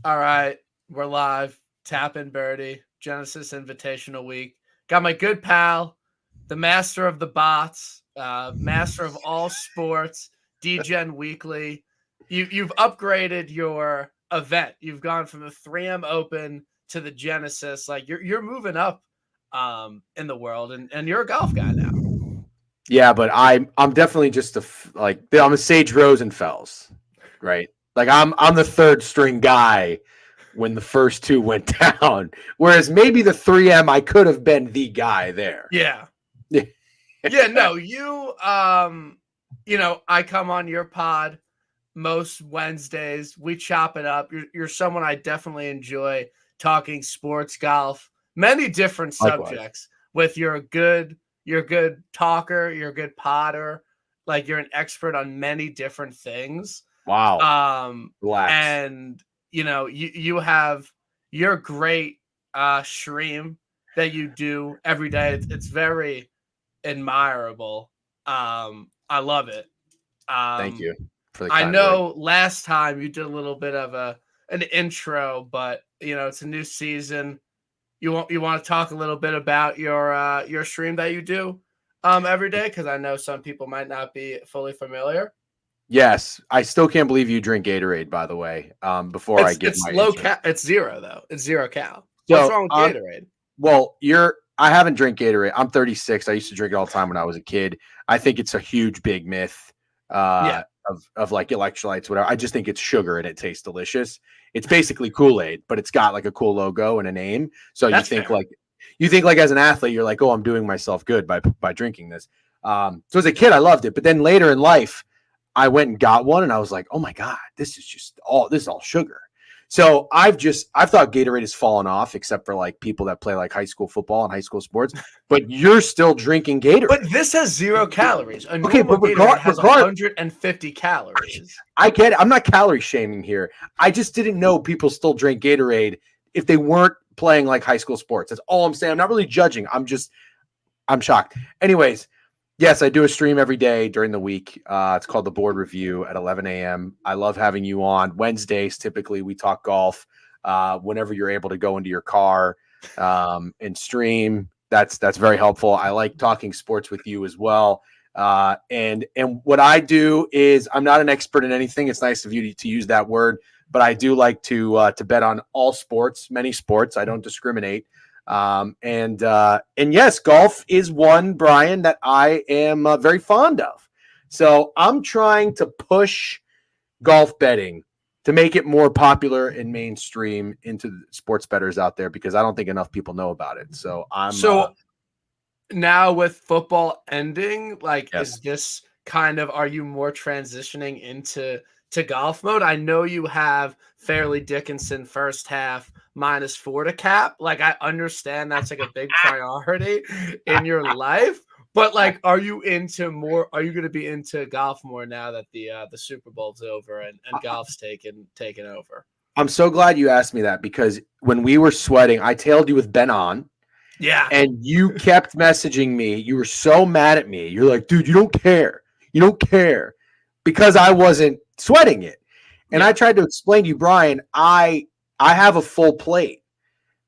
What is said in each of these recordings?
All right, we're live. Tapping Birdie, Genesis Invitational Week. Got my good pal, the master of the bots, master of all sports, DGen Weekly. You've upgraded your event. You've gone from the 3M Open to the Genesis. Like you're moving up in the world, and you're a golf guy now. Yeah, but I'm definitely just I'm a Sage Rosenfels, right? Like I'm the third string guy when the first two went down. Whereas maybe the 3M I could have been the guy there. Yeah. Yeah, no, I come on your pod most Wednesdays. We chop it up. You're someone I definitely enjoy talking sports, golf, many different Likewise. subjects with. You're a good talker, you're a good potter, like you're an expert on many different things. Wow. Relax. And you have your great stream that you do every day. It's very admirable. I love it. Thank you for the I kind word. know last time you did a little bit of an intro, but it's a new season. You want to talk a little bit about your stream that you do every day, because I know some people might not be fully familiar. Yes, I still can't believe you drink Gatorade. By the way, before I give It's my low intro. cal. It's zero though. It's 0 cal. What's So, wrong with Gatorade? well, I haven't drank Gatorade. I'm 36. I used to drink it all the time when I was a kid. I think it's a huge, big myth Yeah, of like electrolytes, whatever. I just think it's sugar and it tastes delicious. It's basically Kool-Aid, but it's got like a cool logo and a name. So that's fair. you think like as an athlete, you're like, oh, I'm doing myself good by drinking this. So as a kid, I loved it, but then later in life, I went and got one, and I was like, oh my god, this is all sugar. So I've thought Gatorade has fallen off, except for like people that play like high school football and high school sports. But you're still drinking Gatorade. But this has 0 calories. A Okay, normal but Gatorade has 150 calories. I get it. I'm not calorie shaming here. I just didn't know people still drank Gatorade if they weren't playing like high school sports. That's all I'm saying. I'm not really judging. I'm shocked. Anyways, yes, I do a stream every day during the week. It's called the Board Review at 11 a.m. I love having you on. Wednesdays, typically, we talk golf. Whenever you're able to go into your car and stream, that's very helpful. I like talking sports with you as well. And what I do is I'm not an expert in anything. It's nice of you to use that word, but I do like to bet on all sports, many sports. I don't discriminate. And yes, golf is one, Brian, that I am very fond of. So I'm trying to push golf betting to make it more popular and mainstream into the sports bettors out there, because I don't think enough people know about it. So Now with football ending, like, yes. is this are you more transitioning into golf mode? I know you have Fairleigh Dickinson first half -4 to cap. Like, I understand that's like a big priority in your life, but like, are you going to be into golf more now that the Super Bowl's over and golf's taken over? I'm so glad you asked me that, because when we were sweating, I tailed you with Ben on. Yeah. And you kept messaging me. You were so mad at me. You're like, dude, you don't care. You don't care, because I wasn't sweating it. And I tried to explain to you, Brian, I have a full plate.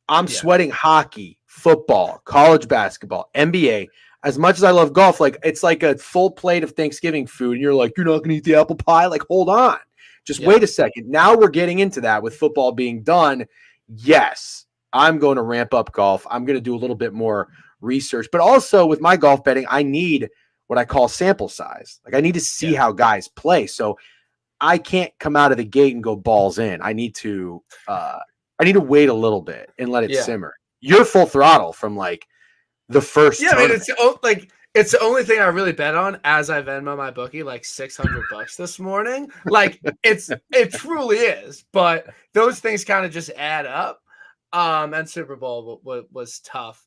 I'm sweating hockey, football, college basketball, NBA. As much as I love golf, like, it's like a full plate of Thanksgiving food. And you're like, you're not going to eat the apple pie? Like, hold on. Just wait a second. Now we're getting into that with football being done. Yes, I'm going to ramp up golf. I'm going to do a little bit more research. But also with my golf betting, I need what I call sample size. Like, I need to see how guys play. So I can't come out of the gate and go balls in. I need to wait a little bit and let it simmer. You're full throttle from like the first. Yeah, I mean, it's the only thing I really bet on, as I Venmo my bookie like $600 this morning. Like, it truly is. But those things kind of just add up. And Super Bowl was tough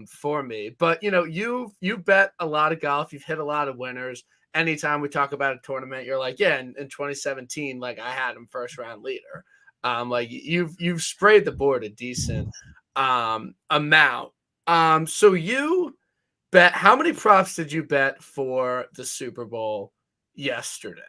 for me. But you bet a lot of golf. You've hit a lot of winners. Anytime we talk about a tournament, you're like, yeah, in 2017, like, I had him first round leader. Like, you've sprayed the board a decent amount. So you how many props did you bet for the Super Bowl yesterday?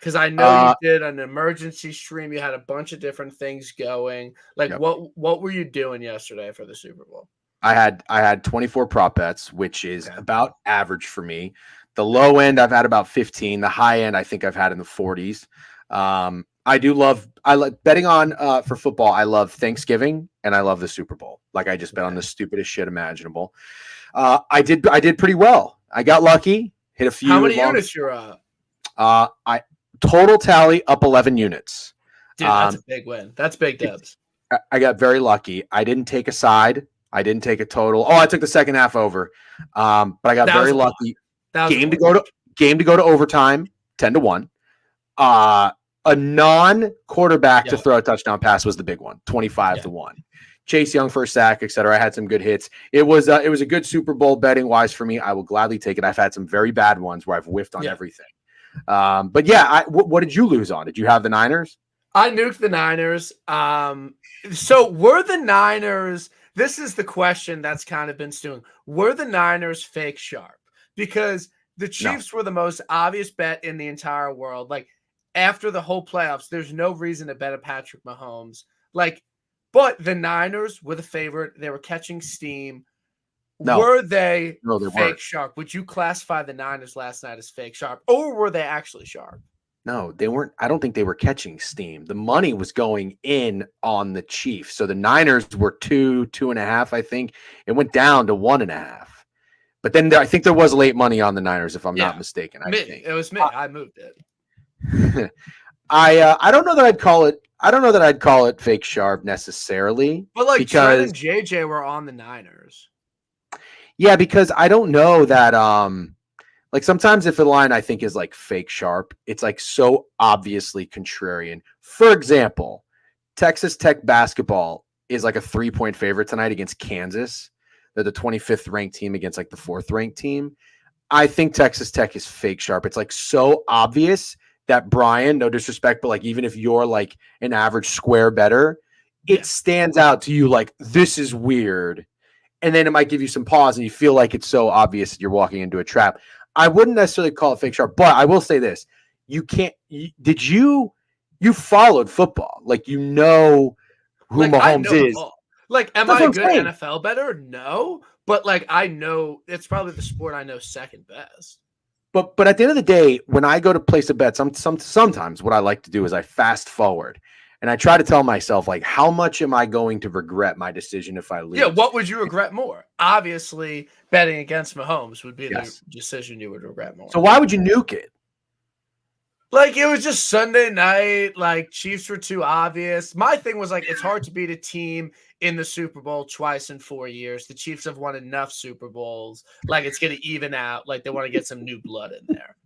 Because I know you did an emergency stream. You had a bunch of different things going. Like, Yep. what were you doing yesterday for the Super Bowl? I had 24 prop bets, which is about average for me. The low end I've had about 15. The high end I think I've had in the 40s. I like betting on for football. I love Thanksgiving and I love the Super Bowl. Like I just bet on the stupidest shit imaginable. I did pretty well. I got lucky, hit a few. How many units you're up? I total tally up 11 units. Dude, that's a big win. That's big dubs. I got very lucky. I didn't take a side. I didn't take a total. Oh, I took the second half over. But I got very lucky. Game to go to overtime, 10-1. A non-quarterback to throw a touchdown pass was the big one, 25-1. Chase Young for a sack, etc. I had some good hits. It was a good Super Bowl betting wise for me. I will gladly take it. I've had some very bad ones where I've whiffed on everything. But yeah, what did you lose on? Did you have the Niners? I nuked the Niners. So were the Niners? This is the question that's kind of been stewing. Were the Niners fake sharp? Because the Chiefs were the most obvious bet in the entire world. Like after the whole playoffs, there's no reason to bet a Patrick Mahomes. Like, but the Niners were the favorite. They were catching steam. No. Were they fake sharp? Would you classify the Niners last night as fake sharp, or were they actually sharp? No, they weren't. I don't think they were catching steam. The money was going in on the Chiefs. So the Niners were 2.5, I think. It went down to 1.5. But then I think there was late money on the Niners, if I'm not mistaken. I think it was me. I moved it. I don't know that I'd call it. I don't know that I'd call it fake sharp necessarily. But like Trent and JJ were on the Niners. Yeah, because I don't know that. Like sometimes if a line I think is like fake sharp, it's like so obviously contrarian. For example, Texas Tech basketball is like a 3-point favorite tonight against Kansas. They're the 25th ranked team against like the 4th ranked team. I think Texas Tech is fake sharp. It's like so obvious that Brian, no disrespect, but like even if you're like an average square bettor, it stands out to you like this is weird. And then it might give you some pause and you feel like it's so obvious that you're walking into a trap. I wouldn't necessarily call it fake sharp, but I will say this. You followed football. Like, you know who like, Mahomes is. Like, am I a good NFL bettor? No. But, like, I know it's probably the sport I know second best. But at the end of the day, when I go to place a bet, sometimes what I like to do is I fast forward. And I try to tell myself, like, how much am I going to regret my decision if I lose? Yeah, what would you regret more? Obviously, betting against Mahomes would be the decision you would regret more. So why would you nuke it? Like, it was just Sunday night. Like, Chiefs were too obvious. My thing was, like, it's hard to beat a team in the Super Bowl twice in 4 years. The Chiefs have won enough Super Bowls. Like, it's going to even out. Like, they want to get some new blood in there.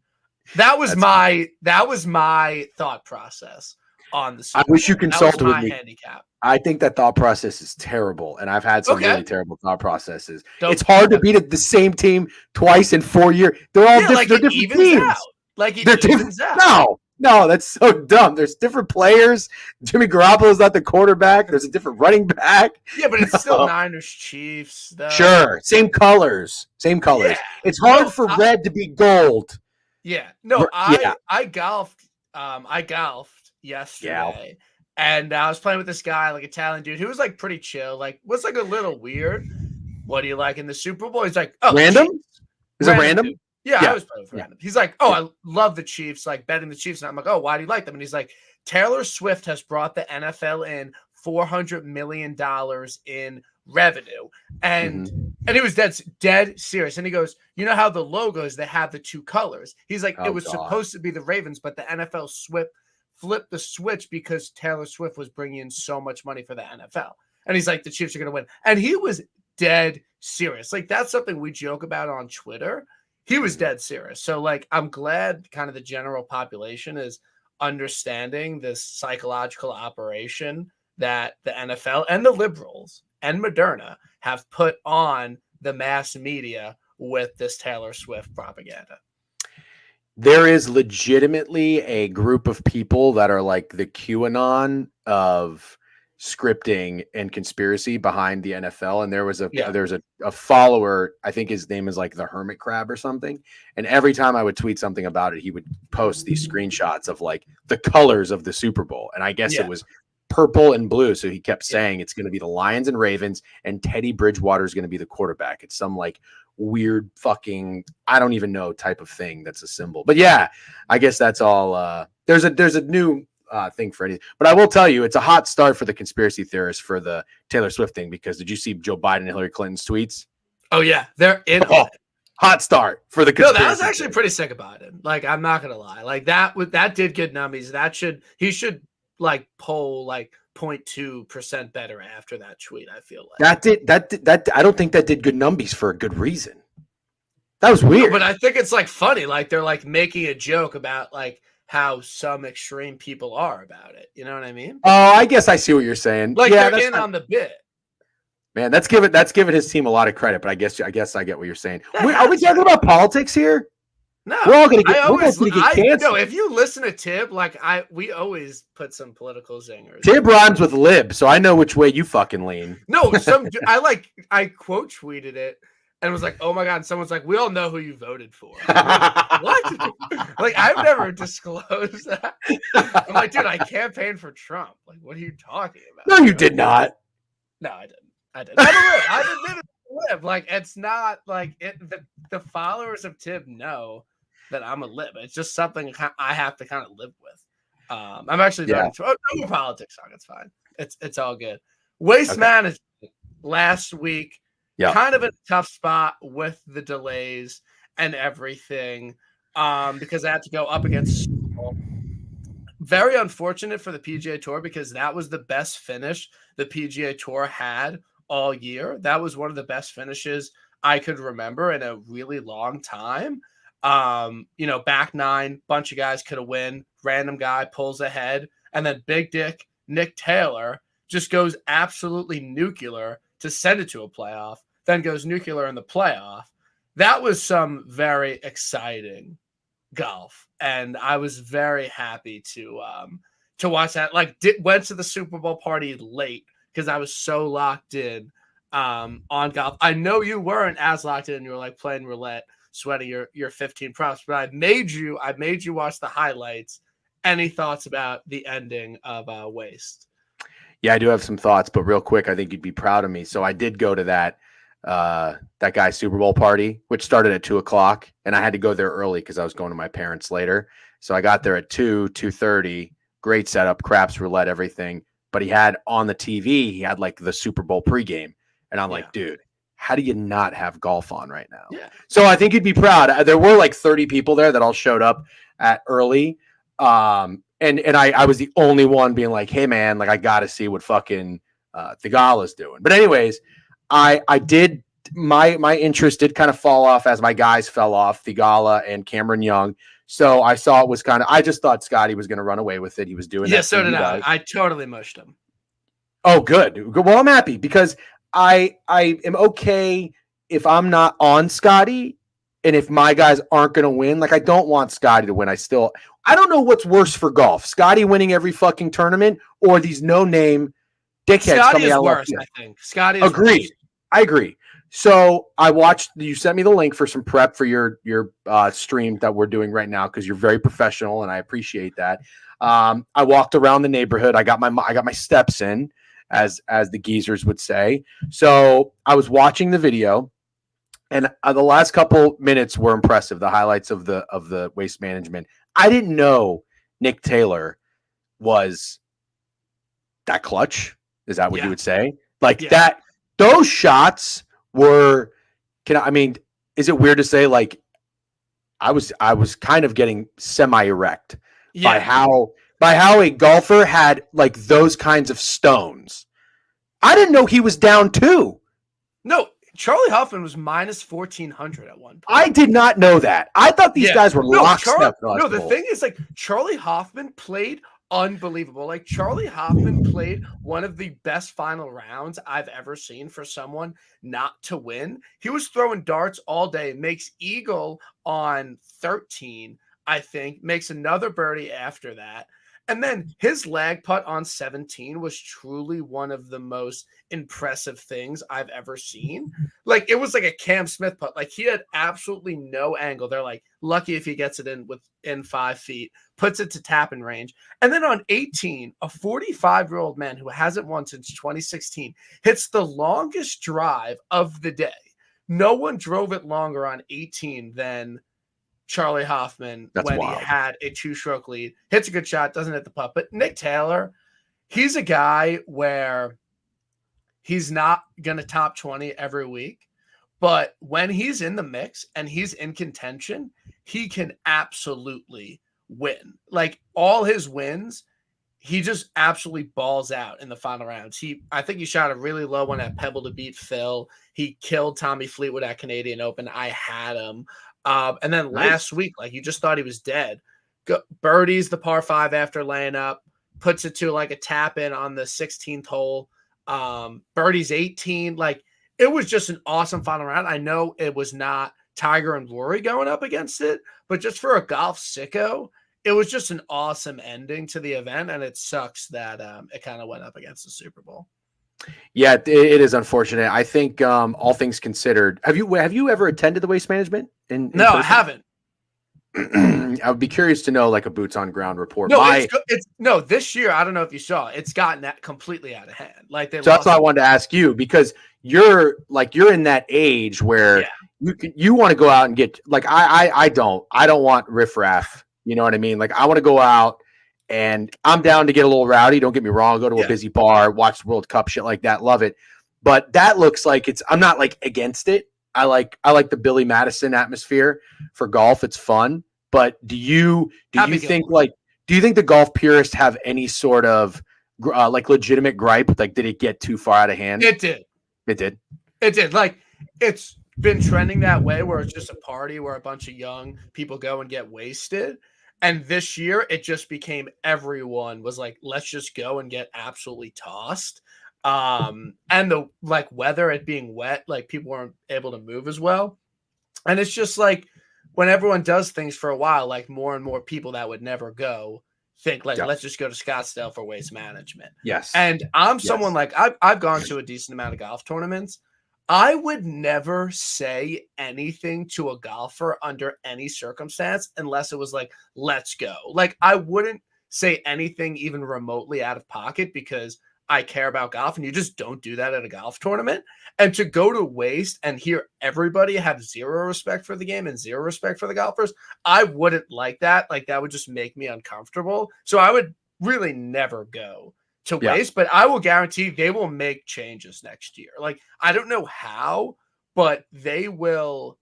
That was my thought process. On the Super I wish you consulted with me. Handicap. I think that thought process is terrible, and I've had some really terrible thought processes. It's hard to beat the same team twice in 4 years. They're all different. Like they're different teams. Out. Like it evens out. No, that's so dumb. There's different players. Jimmy Garoppolo's not the quarterback. There's a different running back. Yeah, but it's still Niners Chiefs. Though. Sure, same colors. Yeah. It's hard for red to be gold. Yeah, no, I golfed. I golfed yesterday, and I was playing with this guy, like Italian dude, who was like pretty chill, like was like a little weird. What do you like in the Super Bowl? He's like, oh, random. Is it random? Yeah, I was playing with random. He's like, oh, I love the Chiefs, like betting the Chiefs, and I'm like, oh, why do you like them? And he's like, Taylor Swift has brought the NFL in $400 million in revenue, and he was dead serious. And he goes, you know how the logos, they have the two colors. He's like, it was supposed to be the Ravens, but the NFL flipped the switch because Taylor Swift was bringing in so much money for the NFL. And he's like, the Chiefs are going to win. And he was dead serious. Like, that's something we joke about on Twitter. He was dead serious. So, like, I'm glad kind of the general population is understanding this psychological operation that the NFL and the liberals and Moderna have put on the mass media with this Taylor Swift propaganda. There is legitimately a group of people that are like the QAnon of scripting and conspiracy behind the NFL. And there's Yeah. a follower, I think his name is like the Hermit Crab or something. And every time I would tweet something about it, he would post these screenshots of like the colors of the Super Bowl. And I guess it was purple and blue. So he kept saying it's going to be the Lions and Ravens, and Teddy Bridgewater is going to be the quarterback. It's some like weird fucking, I don't even know, type of thing that's a symbol. But yeah, I guess that's all. There's a new thing for anything. But I will tell you, it's a hot start for the conspiracy theorists for the Taylor Swift thing, because did you see Joe Biden and Hillary Clinton's tweets? Oh yeah, they're in. Hot start for the conspiracy. No, that was actually pretty sick about it. Like, I'm not gonna lie, like that did get nummies. He should like poll like 0.2% better after that tweet. I feel like that I don't think that did good numbies for a good reason. That was weird. No, but I think it's like funny. Like, they're like making a joke about like how some extreme people are about it. You know what I mean? Oh, I guess I see what you're saying. Like, they're in on the bit. Man, that's giving his team a lot of credit. But I guess I get what you're saying. Are we talking about politics here? No, we're all gonna get canceled. No, if you listen to Tib, like we always put some political zingers. Tib rhymes with lib, so I know which way you fucking lean. No, I quote tweeted it and was like, "Oh my god!" And someone's like, "We all know who you voted for." Like, what? Like, I've never disclosed that. I'm like, dude, I campaigned for Trump. Like, what are you talking about? No, you did not. No, I didn't. I didn't live. Like, it's not like it. The followers of Tib know that I'm a lib. It's just something I have to kind of live with. I'm actually voting for no politics on. It's fine. It's all good. Waste management last week, kind of in a tough spot with the delays and everything, because I had to go up against. Very unfortunate for the PGA Tour, because that was the best finish the PGA Tour had all year. That was one of the best finishes I could remember in a really long time. Back nine, bunch of guys could have win. Random guy pulls ahead, and then Big Dick Nick Taylor just goes absolutely nuclear to send it to a playoff, then goes nuclear in the playoff. That was some very exciting golf, and I was very happy to watch that. Like, went to the Super Bowl party late because I was so locked in on golf. I know you weren't as locked in. You were like playing roulette, sweating your 15 props, but I made you watch the highlights. Any thoughts about the ending of Waste? Yeah, I do have some thoughts, but real quick, I think you'd be proud of me. So I did go to that guy's Super Bowl party, which started at 2:00, and I had to go there early because I was going to my parents later. So I got there at 2:30. Great setup, craps, roulette, everything. But he had on the TV, he had like the Super Bowl pregame, and I'm like, dude, how do you not have golf on right now? Yeah. So I think you'd be proud. There were like 30 people there that all showed up at early. And I was the only one being like, hey man, like I got to see what fucking Thigala's doing. But anyways, I did, my interest did kind of fall off as my guys fell off, Thigala and Cameron Young. So I saw it was kind of, I just thought Scotty was going to run away with it. He was doing that. Yeah, so did I. I totally mushed him. Oh, good. Well, I'm happy because I am okay if I'm not on Scotty and if my guys aren't going to win. Like, I don't want Scotty to win. I don't know what's worse for golf, Scotty winning every fucking tournament or these no-name dickheads Scotty coming is out. Worse, I think. Scotty is agreed. Worse. I agree. So I watched, you sent me the link for some prep for your stream that we're doing right now, because you're very professional and I appreciate that. I walked around the neighborhood. I got my steps in, as the geezers would say. So I was watching the video, and the last couple minutes were impressive. The highlights of the Waste Management. I didn't know Nick Taylor was that clutch. Is that what you would say? Like that? Those shots were. Is it weird to say, like, I was kind of getting semi-erect by how a golfer had like those kinds of stones. I didn't know he was down 2. No, Charlie Hoffman was minus 1,400 at one point. I did not know that. I thought these guys were lockstep. No, the thing is, like, Charlie Hoffman played unbelievable. Like, Charlie Hoffman played one of the best final rounds I've ever seen for someone not to win. He was throwing darts all day, makes eagle on 13, I think, makes another birdie after that. And then his lag putt on 17 was truly one of the most impressive things I've ever seen. Like, it was like a Cam Smith putt. Like, he had absolutely no angle. They're like, lucky if he gets it in 5 feet, puts it to tapping range. And then on 18, a 45-year-old man who hasn't won since 2016 hits the longest drive of the day. No one drove it longer on 18 than Charlie Hoffman. That's when wild. He had a 2-stroke lead. Hits a good shot, doesn't hit the putt. But Nick Taylor, he's a guy where he's not going to top 20 every week. But when he's in the mix and he's in contention, he can absolutely win. Like, all his wins, he just absolutely balls out in the final rounds. I think he shot a really low one at Pebble to beat Phil. He killed Tommy Fleetwood at Canadian Open. I had him. And then last week, like, you just thought he was dead. Birdie's the par 5 after laying up, puts it to like a tap in on the 16th hole. Birdie's 18. Like, it was just an awesome final round. I know it was not Tiger and Rory going up against it, but just for a golf sicko, it was just an awesome ending to the event. And it sucks that it kind of went up against the Super Bowl. Yeah, it is unfortunate. I think all things considered, have you ever attended the Waste Management? In no, person? I haven't. I would be curious to know, like, a boots on ground report. No, it's this year. I don't know if you saw, it's gotten that completely out of hand. Like, so that's why I wanted to ask you, because you're in that age where you want to go out and get, like, I don't want riffraff. You know what I mean? Like, I want to go out and I'm down to get a little rowdy. Don't get me wrong. Go to a busy bar, watch the World Cup, shit like that. Love it. But that looks like I'm not like against it. I like the Billy Madison atmosphere for golf. It's fun. But do you think the golf purists have any sort of like legitimate gripe? Like, did it get too far out of hand? It did. Like, it's been trending that way, where it's just a party where a bunch of young people go and get wasted. And this year, it just became everyone was like, let's just go and get absolutely tossed. And the like weather, it being wet, like, people weren't able to move as well. And it's just like, when everyone does things for a while, like, more and more people that would never go think like, let's just go to Scottsdale for Waste Management. Yes. And I'm someone like, I've gone to a decent amount of golf tournaments. I would never say anything to a golfer under any circumstance unless it was like, let's go. Like, I wouldn't say anything even remotely out of pocket because I care about golf, and you just don't do that at a golf tournament. And to go to Waste and hear everybody have zero respect for the game and zero respect for the golfers, I wouldn't like that. Like, that would just make me uncomfortable. So I would really never go to Waste, but I will guarantee they will make changes next year. Like, I don't know how, but they will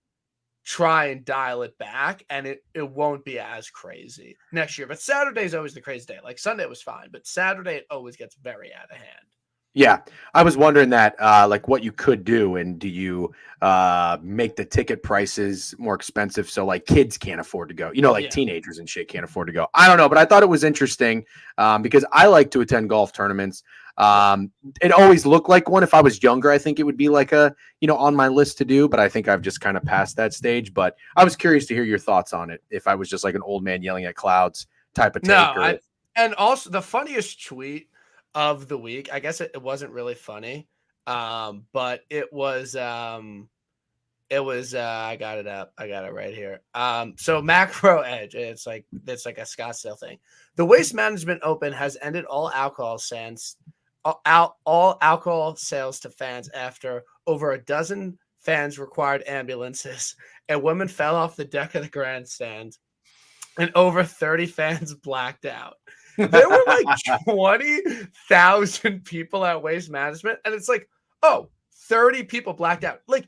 try and dial it back, and it won't be as crazy next year. But Saturday is always the crazy day. Like, Sunday was fine, but Saturday it always gets very out of hand. Yeah, I was wondering that, like, what you could do, and do you make the ticket prices more expensive so, like, kids can't afford to go? You know, like, teenagers and shit can't afford to go. I don't know, but I thought it was interesting because I like to attend golf tournaments. It always looked like one. If I was younger, I think it would be like on my list to do, but I think I've just kind of passed that stage. But I was curious to hear your thoughts on it. If I was just like an old man yelling at clouds type of take. And also the funniest tweet of the week, I guess it wasn't really funny. But it was I got it up. I got it right here. So Macro Edge, it's like a Scottsdale thing. The Waste Management Open has ended all alcohol sales to fans after over a dozen fans required ambulances. A woman fell off the deck of the grandstand, and over 30 fans blacked out. There were like 20,000 people at Waste Management, and it's like, 30 people blacked out. Like,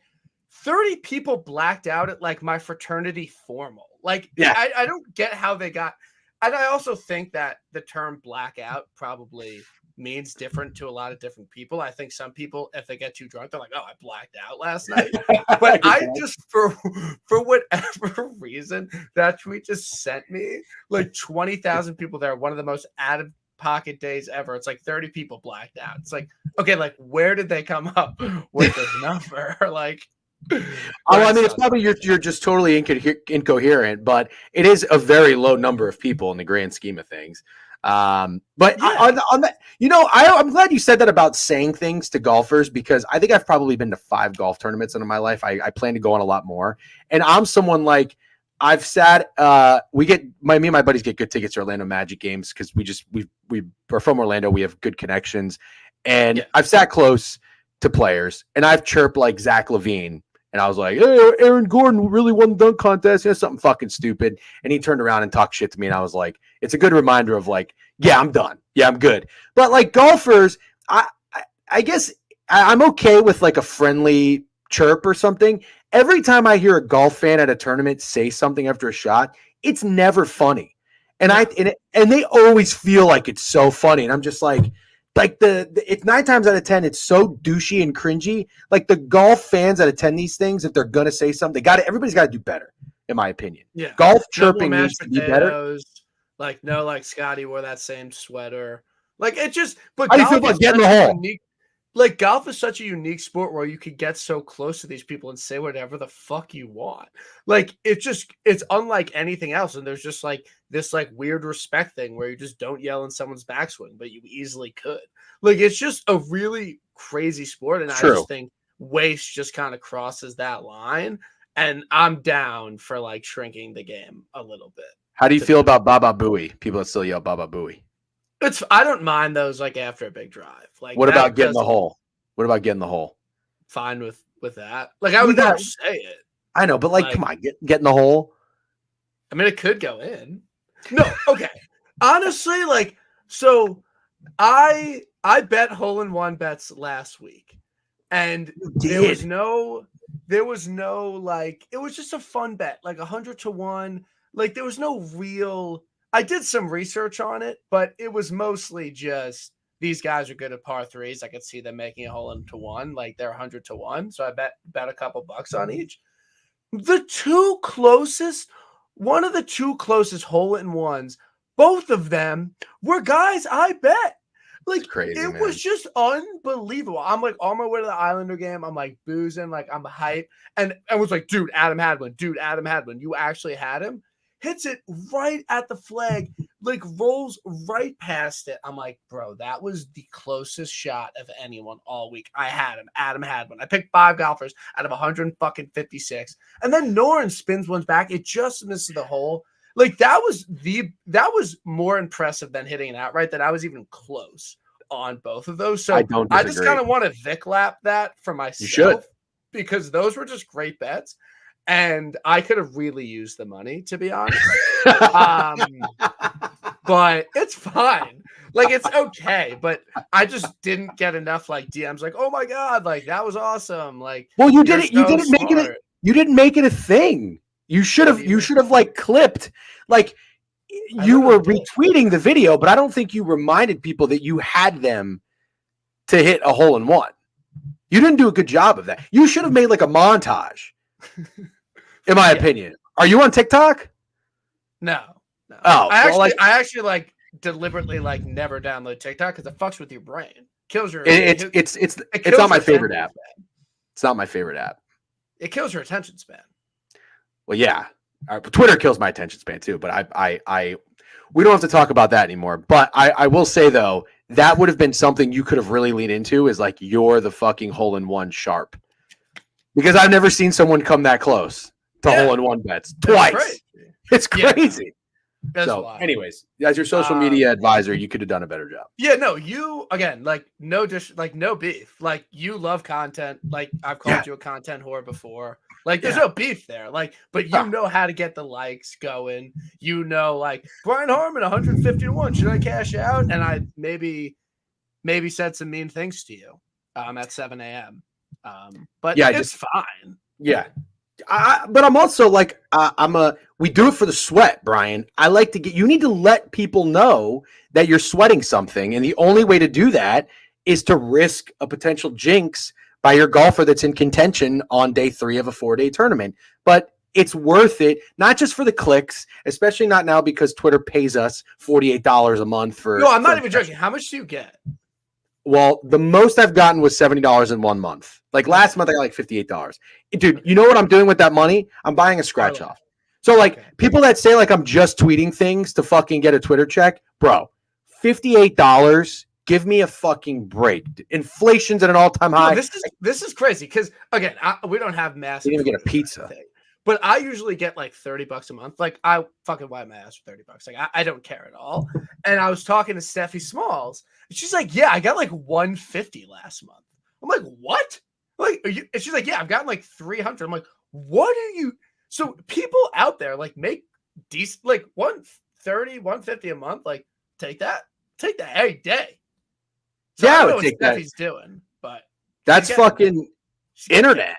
30 people blacked out at like my fraternity formal. Like, I don't get how they got. And I also think that the term blackout probably means different to a lot of different people. I think some people, if they get too drunk, they're like, I blacked out last night. But I just, for whatever reason, that tweet just sent me like 20,000 people there. One of the most out-of-pocket days ever. It's like 30 people blacked out. It's like, okay, like, where did they come up with this number? Like, I mean, it's probably you're just totally incoherent, but it is a very low number of people in the grand scheme of things. But on that, I'm glad you said that about saying things to golfers, because I think I've probably been to 5 golf tournaments in my life. I plan to go on a lot more. And I'm someone like, I've sat, me and my buddies get good tickets to Orlando Magic games because we are from Orlando. We have good connections. And I've sat close to players, and I've chirped like Zach LaVine. And I was like, hey, Aaron Gordon really won the dunk contest. Something fucking stupid. And he turned around and talked shit to me. And I was like, it's a good reminder of like, yeah, I'm done. Yeah, I'm good. But like golfers, I guess I'm okay with like a friendly chirp or something. Every time I hear a golf fan at a tournament say something after a shot, it's never funny. And and they always feel like it's so funny. And I'm just like it's 9 times out of 10, it's so douchey and cringy. Like the golf fans that attend these things, if they're gonna say something, everybody's got to do better, in my opinion. Yeah, golf chirping needs to be better. Like Scotty wore that same sweater. Like it just. But how do you feel about getting the hole? Like golf is such a unique sport where you could get so close to these people and say whatever the fuck you want. Like it's unlike anything else. And there's just like this like weird respect thing where you just don't yell in someone's backswing, but you easily could. Like it's just a really crazy sport. And I just think waste just kind of crosses that line. And I'm down for like shrinking the game a little bit. How do you feel about Baba Booey? People that still yell Baba Booey. I don't mind those like after a big drive. Like what about getting the hole? What about getting the hole? Fine with that. Like I would never say it. I know, but like come on, getting the hole. I mean, it could go in. No, okay. Honestly, like so I bet hole-in-one bets last week. And there was no like it was just a fun bet, like 100 to 1. Like there was no real. I did some research on it, but it was mostly just these guys are good at par threes. I could see them making a hole into 1, like they're 100 to 1. So I bet a couple bucks on each. One of the two closest hole-in-ones, both of them were guys I bet. Like crazy, it was just unbelievable. I'm like on my way to the Islander game. I'm like boozing, like I'm hype, and I was like, dude, Adam had one. You actually had him. Hits it right at the flag, like rolls right past it. I'm like, bro, that was the closest shot of anyone all week. I had him. Adam had one. I picked 5 golfers out of 156. And then Noren spins one back. It just misses the hole. Like that was more impressive than hitting it outright, that I was even close on both of those. So I just kind of want to Vic lap that for myself. You should. Because those were just great bets. And I could have really used the money, to be honest. But it's fine. Like, it's okay. But I just didn't get enough, like, DMs like, oh, my God, like, that was awesome. Like, well, you didn't make it a thing. You should have like clipped. Like, you were retweeting the video, but I don't think you reminded people that you had them to hit a hole-in-one. You didn't do a good job of that. You should have made like a montage. In my opinion. Are you on TikTok? No. Oh, I actually like deliberately like never download TikTok because it fucks with your brain. Kills your. It's not my favorite app. It's not my favorite app. It kills your attention span. Well, yeah. Twitter kills my attention span too. But we don't have to talk about that anymore. But I will say though, that would have been something you could have really leaned into. Is like you're the fucking hole-in-one sharp. Because I've never seen someone come that close to hole-in-one bets twice. It's crazy. Yeah. Anyways, as your social media advisor, you could have done a better job. Yeah, no, you again, like no beef. Like you love content. Like I've called you a content whore before. Like there's no beef there. Like, but you know how to get the likes going. You know, like Brian Harmon, 150 to 1. Should I cash out? And I maybe said some mean things to you at 7 a.m. But it's fine. Yeah. But I'm also like, we do it for the sweat, Brian. I like to you need to let people know that you're sweating something. And the only way to do that is to risk a potential jinx by your golfer that's in contention on day 3 of a 4-day tournament. But it's worth it, not just for the clicks, especially not now because Twitter pays us $48 a month for. No, I'm not even joking. How much do you get? Well, the most I've gotten was $70 in 1 month. Like last month, I got like $58. Dude, you know what I'm doing with that money? I'm buying a scratch off. So like people that say like I'm just tweeting things to fucking get a Twitter check, bro, $58. Give me a fucking break. Inflation's at an all-time high. No, this is crazy because again, we don't have massive. You didn't even get a pizza, but I usually get like $30 a month. Like I fucking wipe my ass for $30. Like I don't care at all. And I was talking to Steffi Smalls, and she's like, "Yeah, I got like 150 last month." I'm like, "What?" Like, are you? And she's like, "Yeah, I've gotten like 300." I'm like, "What are you?" So people out there like make decent, like 130, 150 a month. Like take that every day. So yeah, I I don't know would what take that. Steffi's doing, but that's fucking internet.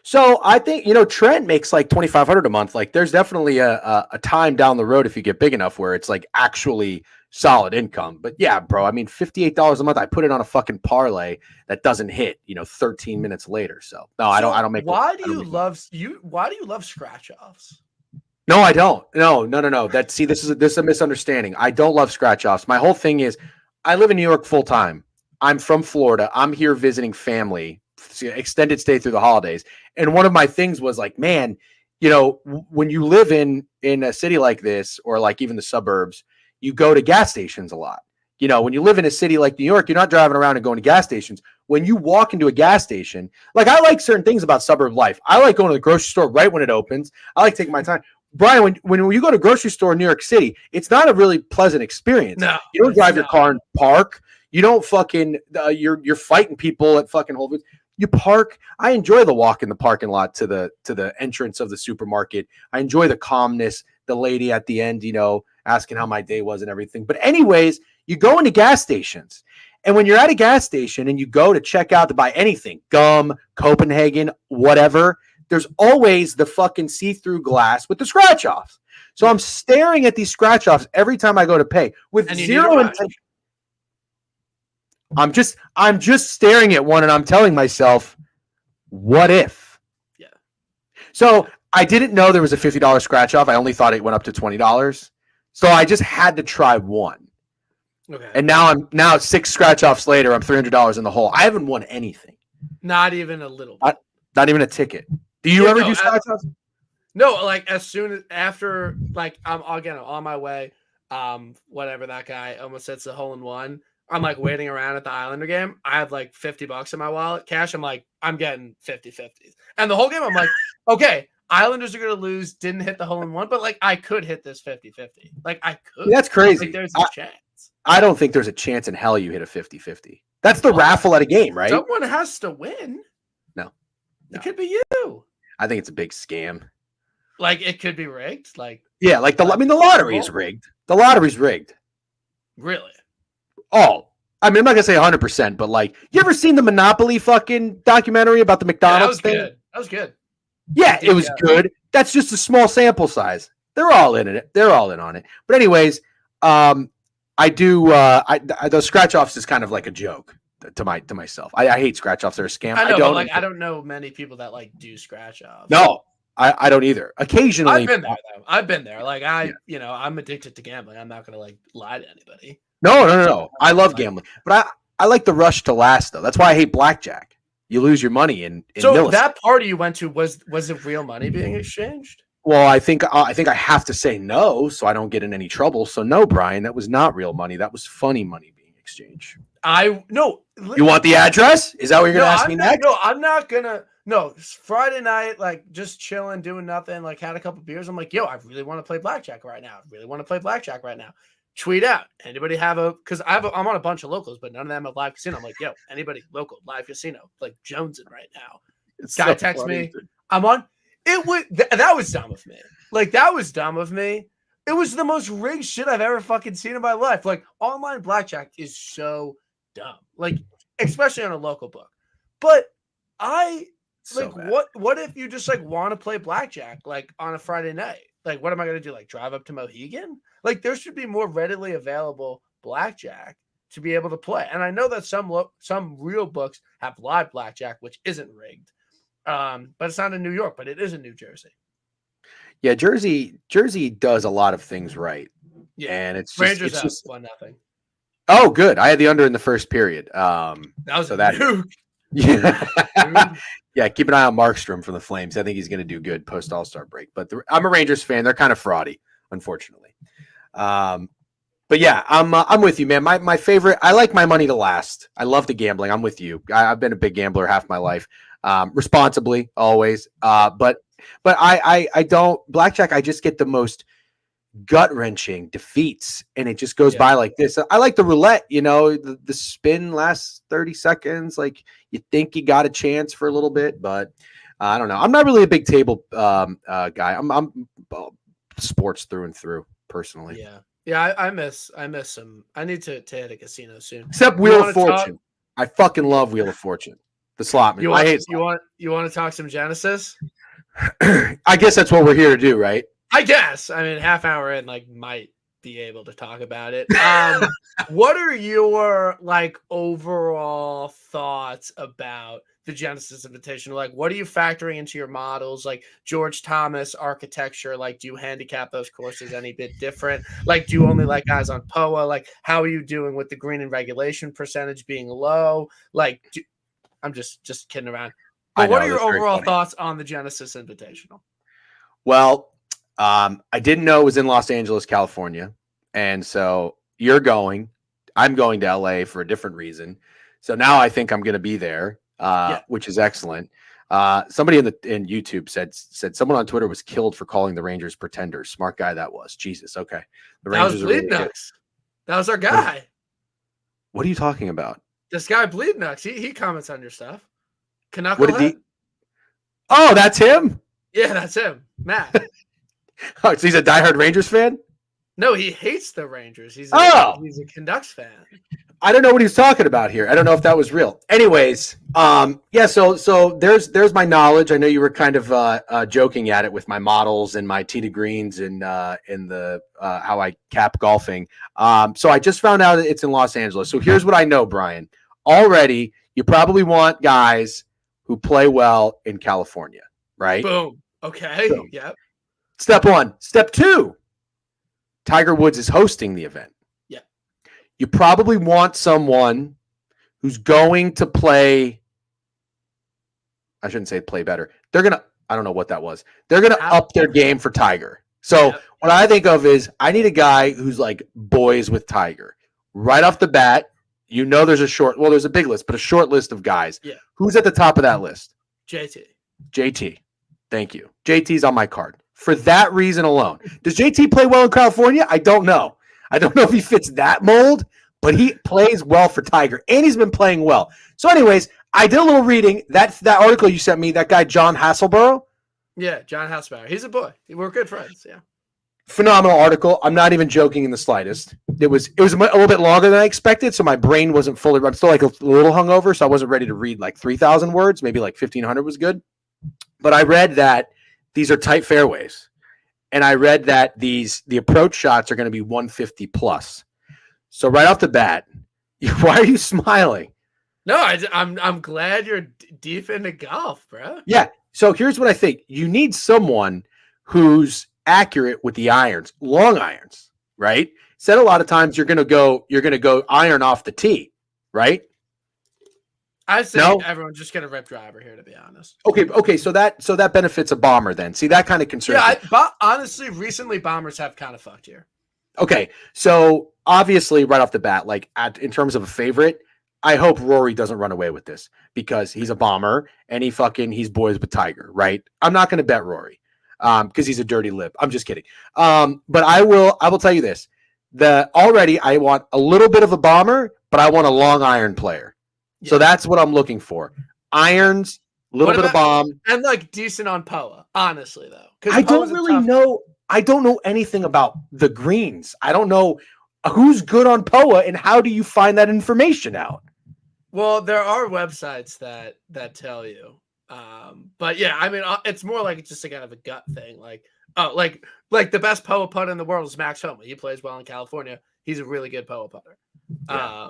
So I think, Trent makes like $2,500 a month. Like there's definitely a time down the road if you get big enough where it's like actually solid income. But yeah, bro, I mean, $58 a month. I put it on a fucking parlay that doesn't hit, 13 minutes later. So no, I don't make. Why do you love scratch offs? No, I don't. No. This is a misunderstanding. I don't love scratch offs. My whole thing is I live in New York full time. I'm from Florida. I'm here visiting family, extended stay through the holidays. And one of my things was like, man, when you live in a city like this, or like even the suburbs, you go to gas stations a lot. When you live in a city like New York, you're not driving around and going to gas stations. When you walk into a gas station, like I like certain things about suburb life. I like going to the grocery store right when it opens. I like taking my time. Brian, when you go to a grocery store in New York City, it's not a really pleasant experience. No, you don't drive your car and park. You don't fucking you're fighting people at fucking Whole Foods. You park. I enjoy the walk in the parking lot to the entrance of the supermarket. I enjoy the calmness. The lady at the end, asking how my day was and everything. But anyways, you go into gas stations, and when you're at a gas station and you go to check out to buy anything, gum, Copenhagen, whatever, there's always the fucking see-through glass with the scratch offs. So I'm staring at these scratch offs every time I go to pay with zero intention. I'm just staring at one and I'm telling myself, what if? Yeah. So I didn't know there was a $50 scratch off. I only thought it went up to $20. So I just had to try one. Okay. And now 6 scratch offs later, I'm $300 in the hole. I haven't won anything. Not even a little bit. Not even a ticket. Do you ever do scratch offs? No, like as soon as after, like I'm on my way. Whatever, that guy almost hits the hole in one. I'm like waiting around at the Islander game. I have like $50 in my wallet, cash. I'm like, I'm getting 50-50s. And the whole game, I'm like, okay, Islanders are going to lose. Didn't hit the hole in one, but like I could hit this 50-50. Like I could. That's crazy. Like, there's a chance. I don't think there's a chance in hell you hit a 50-50. That's the raffle at a game, right? Someone has to win. No. It could be you. I think it's a big scam. Like it could be rigged. Like yeah, like the lottery is rigged. The lottery's rigged. Really? Oh, I mean, I'm not gonna say 100%, but like, you ever seen the Monopoly fucking documentary about the McDonald's thing? Good. That was good. Yeah, it was good. That's just a small sample size. They're all in it. They're all in on it. But anyways, I do. Those scratch offs is kind of like a joke to myself. I hate scratch offs. They're a scam. I know, I don't know many people that like do scratch offs. No, I don't either. Occasionally, I've been there though. I've been there. Like I'm addicted to gambling. I'm not gonna like lie to anybody. No. I love gambling, but I like the rush to last though. That's why I hate blackjack. You lose your money in so milliseconds. That party you went to was it real money being exchanged? Well, I think I have to say no, so I don't get in any trouble. So no, Brian, that was not real money. That was funny money being exchanged. You want the address? Is that what you're gonna ask me next? No, I'm not gonna. No, Friday night, like just chilling, doing nothing. Like had a couple beers. I'm like, yo, I really want to play blackjack right now. Tweet out. Anybody have because I'm on a bunch of locals, but none of them have live casino. I'm like, yo, anybody local live casino, like jonesing right now. Guy text me. I'm on. It was that was dumb of me. Like that was dumb of me. It was the most rigged shit I've ever fucking seen in my life. Like online blackjack is so dumb. Like especially on a local book. But what if you just like want to play blackjack like on a Friday night? Like what am I gonna do? Like drive up to Mohegan? Like there should be more readily available blackjack to be able to play. And I know that some real books have live blackjack, which isn't rigged. But it's not in New York, but it is in New Jersey. Yeah, Jersey does a lot of things right. Yeah, and it's Rangers just 1-0. Oh, good. I had the under in the first period. That was so that nuke. Yeah. Yeah, keep an eye on Markstrom from the Flames. I think he's going to do good post All-Star break. But I'm a Rangers fan. They're kind of fraudy, unfortunately. But yeah, I'm with you, man. My favorite. I like my money to last. I love the gambling. I'm with you. I've been a big gambler half my life, responsibly always. But I don't blackjack. I just get the most gut wrenching defeats, and it just goes Yeah. by like this. I like the roulette. The spin lasts 30 seconds. Like you think you got a chance for a little bit, but I don't know. I'm not really a big table guy. I'm sports through and through personally. Yeah. Yeah, I miss some. I need to hit a casino soon. Except You Wheel of want to talk? Fortune. I fucking love Wheel of Fortune. The slot machine. You I want hate you want to talk some Genesis? I guess that's what we're here to do, right? I guess. I mean, half hour in, like, might be able to talk about it. What are your like overall thoughts about the Genesis Invitational? Like, what are you factoring into your models? Like George Thomas architecture, like, do you handicap those courses any bit different? Like, do you only like guys on POA? Like, how are you doing with the green and regulation percentage being low? Like, I'm just kidding around. But what are your overall thoughts on the Genesis Invitational? Well, I didn't know it was in Los Angeles, California. And so you're going. I'm going to LA for a different reason. So now I think I'm going to be there, which is excellent. Somebody in YouTube said someone on Twitter was killed for calling the Rangers pretenders. Smart guy that was. Jesus. Okay. The Rangers that was Bleed Nuts. That was our guy. What are you talking about? This guy Bleed Nuts. He comments on your stuff. What did he? Oh, that's him? Yeah, that's him. Matt. Oh, so he's a diehard Rangers fan? No, he hates the Rangers. He's a Canucks fan. I don't know what he's talking about here. I don't know if that was real. Anyways, yeah. So there's my knowledge. I know you were kind of joking at it with my models and my tee to greens and in the how I cap golfing. So I just found out that it's in Los Angeles. So here's what I know, Brian. Already, you probably want guys who play well in California, right? Boom. Okay. Boom. Yep. Step one. Step two. Tiger Woods is hosting the event. Yeah. You probably want someone who's going to play. I shouldn't say play better. They're going to, I don't know what that was. They're going to up their game for Tiger. So what I think of is I need a guy who's like boys with Tiger. Right off the bat, there's a big list, but a short list of guys. Yeah. Who's at the top of that list? JT. Thank you. JT's on my card. For that reason alone. Does JT play well in California? I don't know. I don't know if he fits that mold, but he plays well for Tiger, and he's been playing well. So anyways, I did a little reading. That article you sent me, that guy John Hasselborough. Yeah, John Hasselborough. He's a boy. We're good friends, yeah. Phenomenal article. I'm not even joking in the slightest. It was a little bit longer than I expected, so my brain wasn't fully. I'm still like a little hungover, so I wasn't ready to read like 3,000 words. Maybe like 1,500 was good. But I read that these are tight fairways, and I read that the approach shots are going to be 150 plus. So right off the bat, why are you smiling? No, I'm glad you're deep into golf, bro. Yeah. So here's what I think: you need someone who's accurate with the irons, long irons, right? Said a lot of times you're gonna go iron off the tee, right? I say everyone's just gonna rip driver here, to be honest. Okay. So that benefits a bomber then. See, that kind of concerns me. Honestly, recently bombers have kind of fucked here. Okay, so obviously, right off the bat, like in terms of a favorite, I hope Rory doesn't run away with this because he's a bomber and he's boys with Tiger, right? I'm not going to bet Rory because he's a dirty lip. I'm just kidding. But I will tell you this: I want a little bit of a bomber, but I want a long iron player. Yeah. So that's what I'm looking for. Irons, a little bit of bomb, and like decent on POA. Honestly, though, I don't really know. I don't know anything about the greens. I don't know who's good on POA and how do you find that information out? Well, there are websites that tell you. But yeah, I mean, it's more like just a kind of a gut thing. Like the best POA putter in the world is Max Homa. He plays well in California. He's a really good POA putter. Yeah,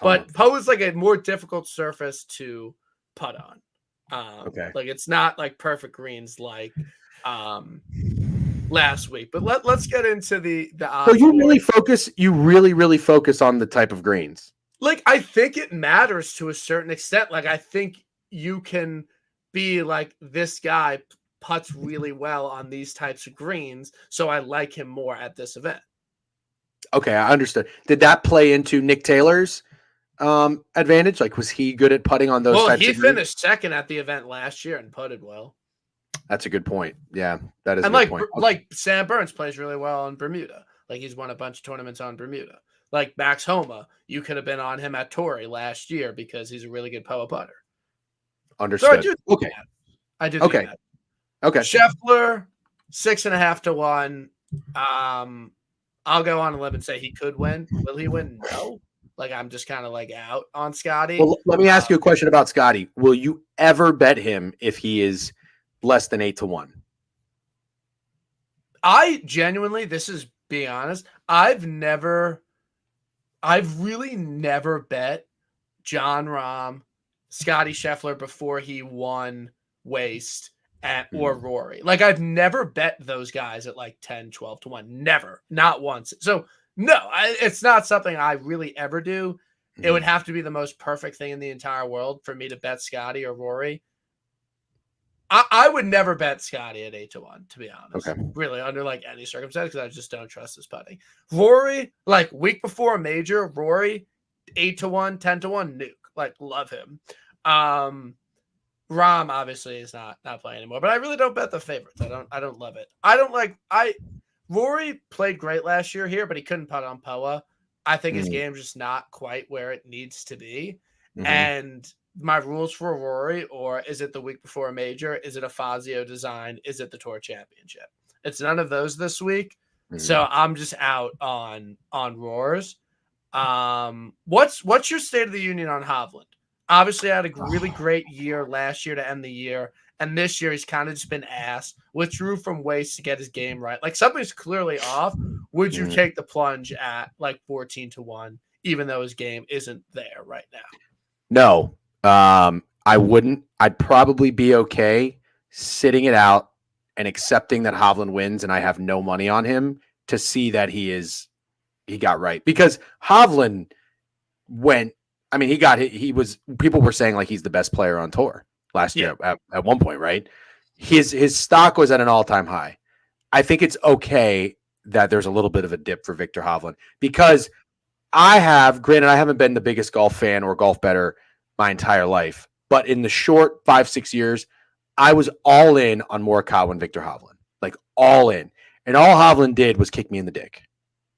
but POA is like a more difficult surface to putt on. Like it's not like perfect greens like last week. But let's get into the odds. So you really focus on the type of greens. Like I think it matters to a certain extent. Like I think you can be like, this guy putts really well on these types of greens, so I like him more at this event. Okay, I understood. Did that play into Nick Taylor's advantage? Like, was he good at putting on those Well, types he of greens? finished second at the event last year and putted well. That's a good point. Yeah, that is a And good point. Okay. like Sam Burns plays really well on Bermuda. Like he's won a bunch of tournaments on Bermuda. Like Max Homa, you could have been on him at Torrey last year because he's a really good POA putter. So I Understood. do think Okay. that. I do think Okay. that. Okay. Scheffler, 6.5 to 1. I'll go on a limb and say he could win. Will he win? No. Like I'm just kind of like out on Scotty. Well, let me ask you a question about Scotty. Will you ever bet him if he is less than 8 to 1? I genuinely, this is being honest, I've really never bet John Rahm, Scotty Scheffler before he won Waste or Rory. Like I've never bet those guys at like 10, 12 to 1. Never. Not once. So no, it's not something I really ever do. It would have to be the most perfect thing in the entire world for me to bet Scotty or Rory. I would never bet Scotty at 8 to 1, to be honest. Okay. Really, under like any circumstance, because I just don't trust his putting. Rory, like week before a major, Rory, 8 to 1, 10 to 1, nuke. Like, love him. Rahm obviously is not playing anymore, but I really don't bet the favorites. I don't love it. Rory played great last year here, but he couldn't putt on POA. I think his game's just not quite where it needs to be. And my rules for Rory, or is it the week before a major? Is it a Fazio design? Is it the Tour Championship? It's none of those this week. So I'm just out on Roars. What's your state of the union on Hovland? Obviously, I had a really great year last year to end the year. And this year, he's kind of just been ass. Withdrew from Waste to get his game right. Like, something's clearly off. Would you take the plunge at, like, 14 to 1, even though his game isn't there right now? No, I wouldn't. I'd probably be okay sitting it out and accepting that Hovland wins and I have no money on him to see that he got right. Because Hovland people were saying like he's the best player on tour last year at one point, right? His stock was at an all-time high. I think it's okay that there's a little bit of a dip for Victor Hovland because granted, I haven't been the biggest golf fan or golf bettor my entire life, but in the short 5-6 years, I was all in on Morikawa and Victor Hovland, like all in. And all Hovland did was kick me in the dick,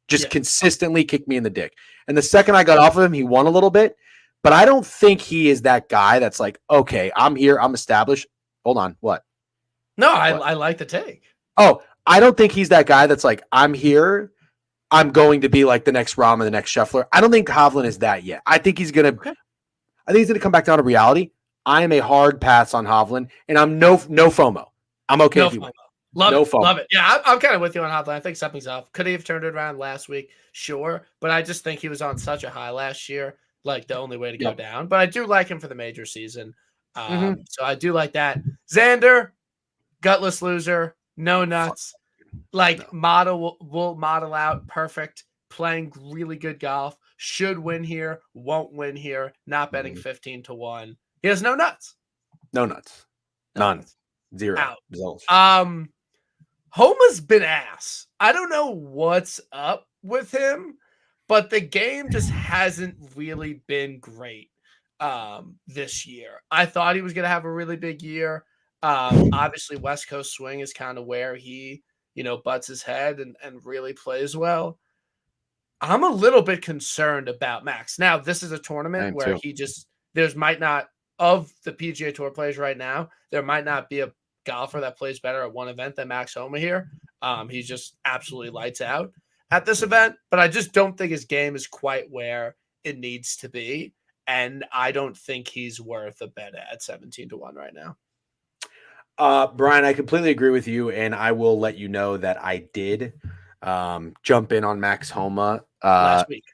just consistently kick me in the dick. And the second I got off of him, he won a little bit, but I don't think he is that guy that's like, okay, I'm here, I'm established. Hold on, what? No, I like the take. Oh, I don't think he's that guy that's like, I'm here, I'm going to be like the next Rahm and the next Scheffler. I don't think Hovland is that yet. I think he's gonna come back down to reality. I am a hard pass on Hovland, and I'm no FOMO. I'm okay if he wins. Love it. Yeah, I'm kind of with you on Hovland. I think something's off. Could he have turned it around last week? Sure, but I just think he was on such a high last year. Like the only way to go down. But I do like him for the major season. So I do like that. Xander, gutless loser, no nuts. Like will model out perfect, playing really good golf, should win here, won't win here, not betting 15 to 1. He has no nuts. No nuts. None. Nuts. Zero. Out. Results. Homa's been ass. I don't know what's up with him, but the game just hasn't really been great this year. I thought he was going to have a really big year. Obviously, West Coast swing is kind of where he butts his head and really plays well. I'm a little bit concerned about Max. Now, this is a tournament where there's might not, of the PGA Tour players right now, there might not be a golfer that plays better at one event than Max Homa here. He's just absolutely lights out at this event, but I just don't think his game is quite where it needs to be. And I don't think he's worth a bet at 17 to 1 right now. Brian, I completely agree with you, and I will let you know that I did jump in on Max Homa last week.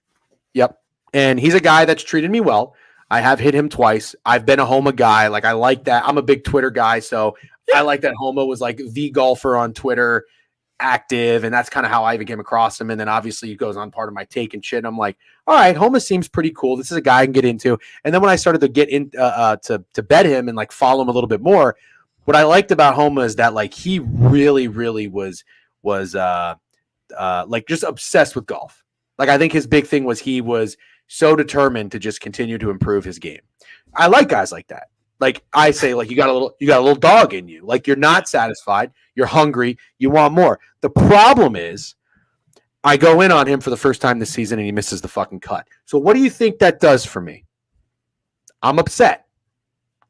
Yep. And he's a guy that's treated me well. I have hit him twice. I've been a Homa guy. Like, I like that. I'm a big Twitter guy, so I like that Homa was like the golfer on Twitter, active, and that's kind of how I even came across him. And then obviously he goes on part of my take and shit. And I'm like, all right, Homa seems pretty cool. This is a guy I can get into. And then when I started to get in to bet him and like follow him a little bit more, what I liked about Homa is that like he really, really was like just obsessed with golf. Like, I think his big thing was he was so determined to just continue to improve his game. I like guys like that. Like I say, like you got a little dog in you. Like you're not satisfied. You're hungry. You want more. The problem is I go in on him for the first time this season and he misses the fucking cut. So what do you think that does for me? I'm upset.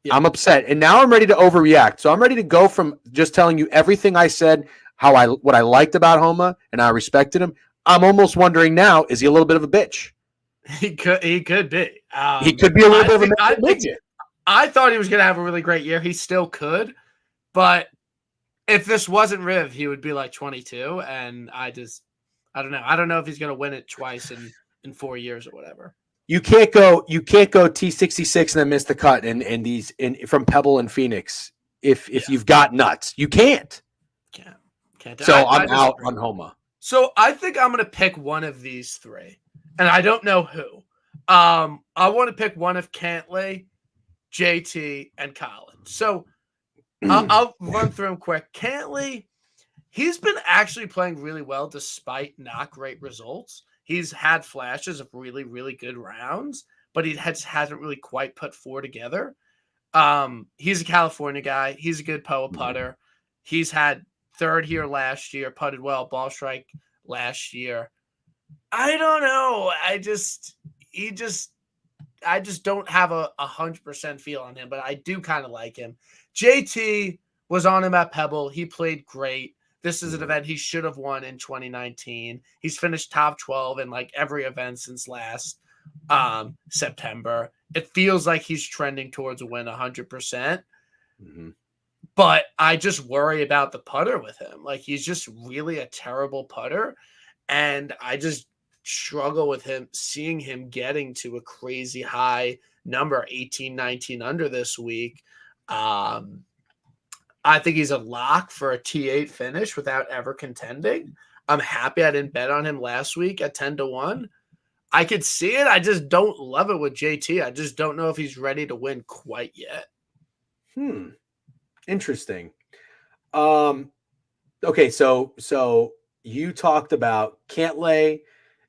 Yeah. I'm upset. And now I'm ready to overreact. So I'm ready to go from just telling you everything I said, what I liked about Homa and how I respected him. I'm almost wondering now, is he a little bit of a bitch? He could be. He could be a little bit of a midget. I thought he was going to have a really great year. He still could. But if this wasn't Riv, he would be like 22. And I don't know. I don't know if he's going to win it twice in 4 years or whatever. You can't go T66 and then miss the cut from Pebble and Phoenix if you've got nuts. You can't. Can't. So I'm out on Homa. So I think I'm going to pick one of these three. And I don't know who. I want to pick one of Cantlay, JT, and Colin. So I'll run through them quick. Cantlay, he's been actually playing really well despite not great results. He's had flashes of really, really good rounds, but he hasn't really quite put four together. He's a California guy. He's a good POA putter. He's had third here last year, putted well, ball strike last year. I don't know. I just don't have a 100% feel on him, but I do kind of like him. JT was on him at Pebble. He played great. This is an event he should have won in 2019. He's finished top 12 in like every event since last September. It feels like he's trending towards a win 100%. Mm-hmm. But I just worry about the putter with him. Like he's just really a terrible putter. And I just struggle with him, seeing him getting to a crazy high number, 18, 19 under this week. I think he's a lock for a T8 finish without ever contending. I'm happy I didn't bet on him last week at 10-1. I could see it. I just don't love it with JT. I just don't know if he's ready to win quite yet. Interesting. Okay, so you talked about Cantlay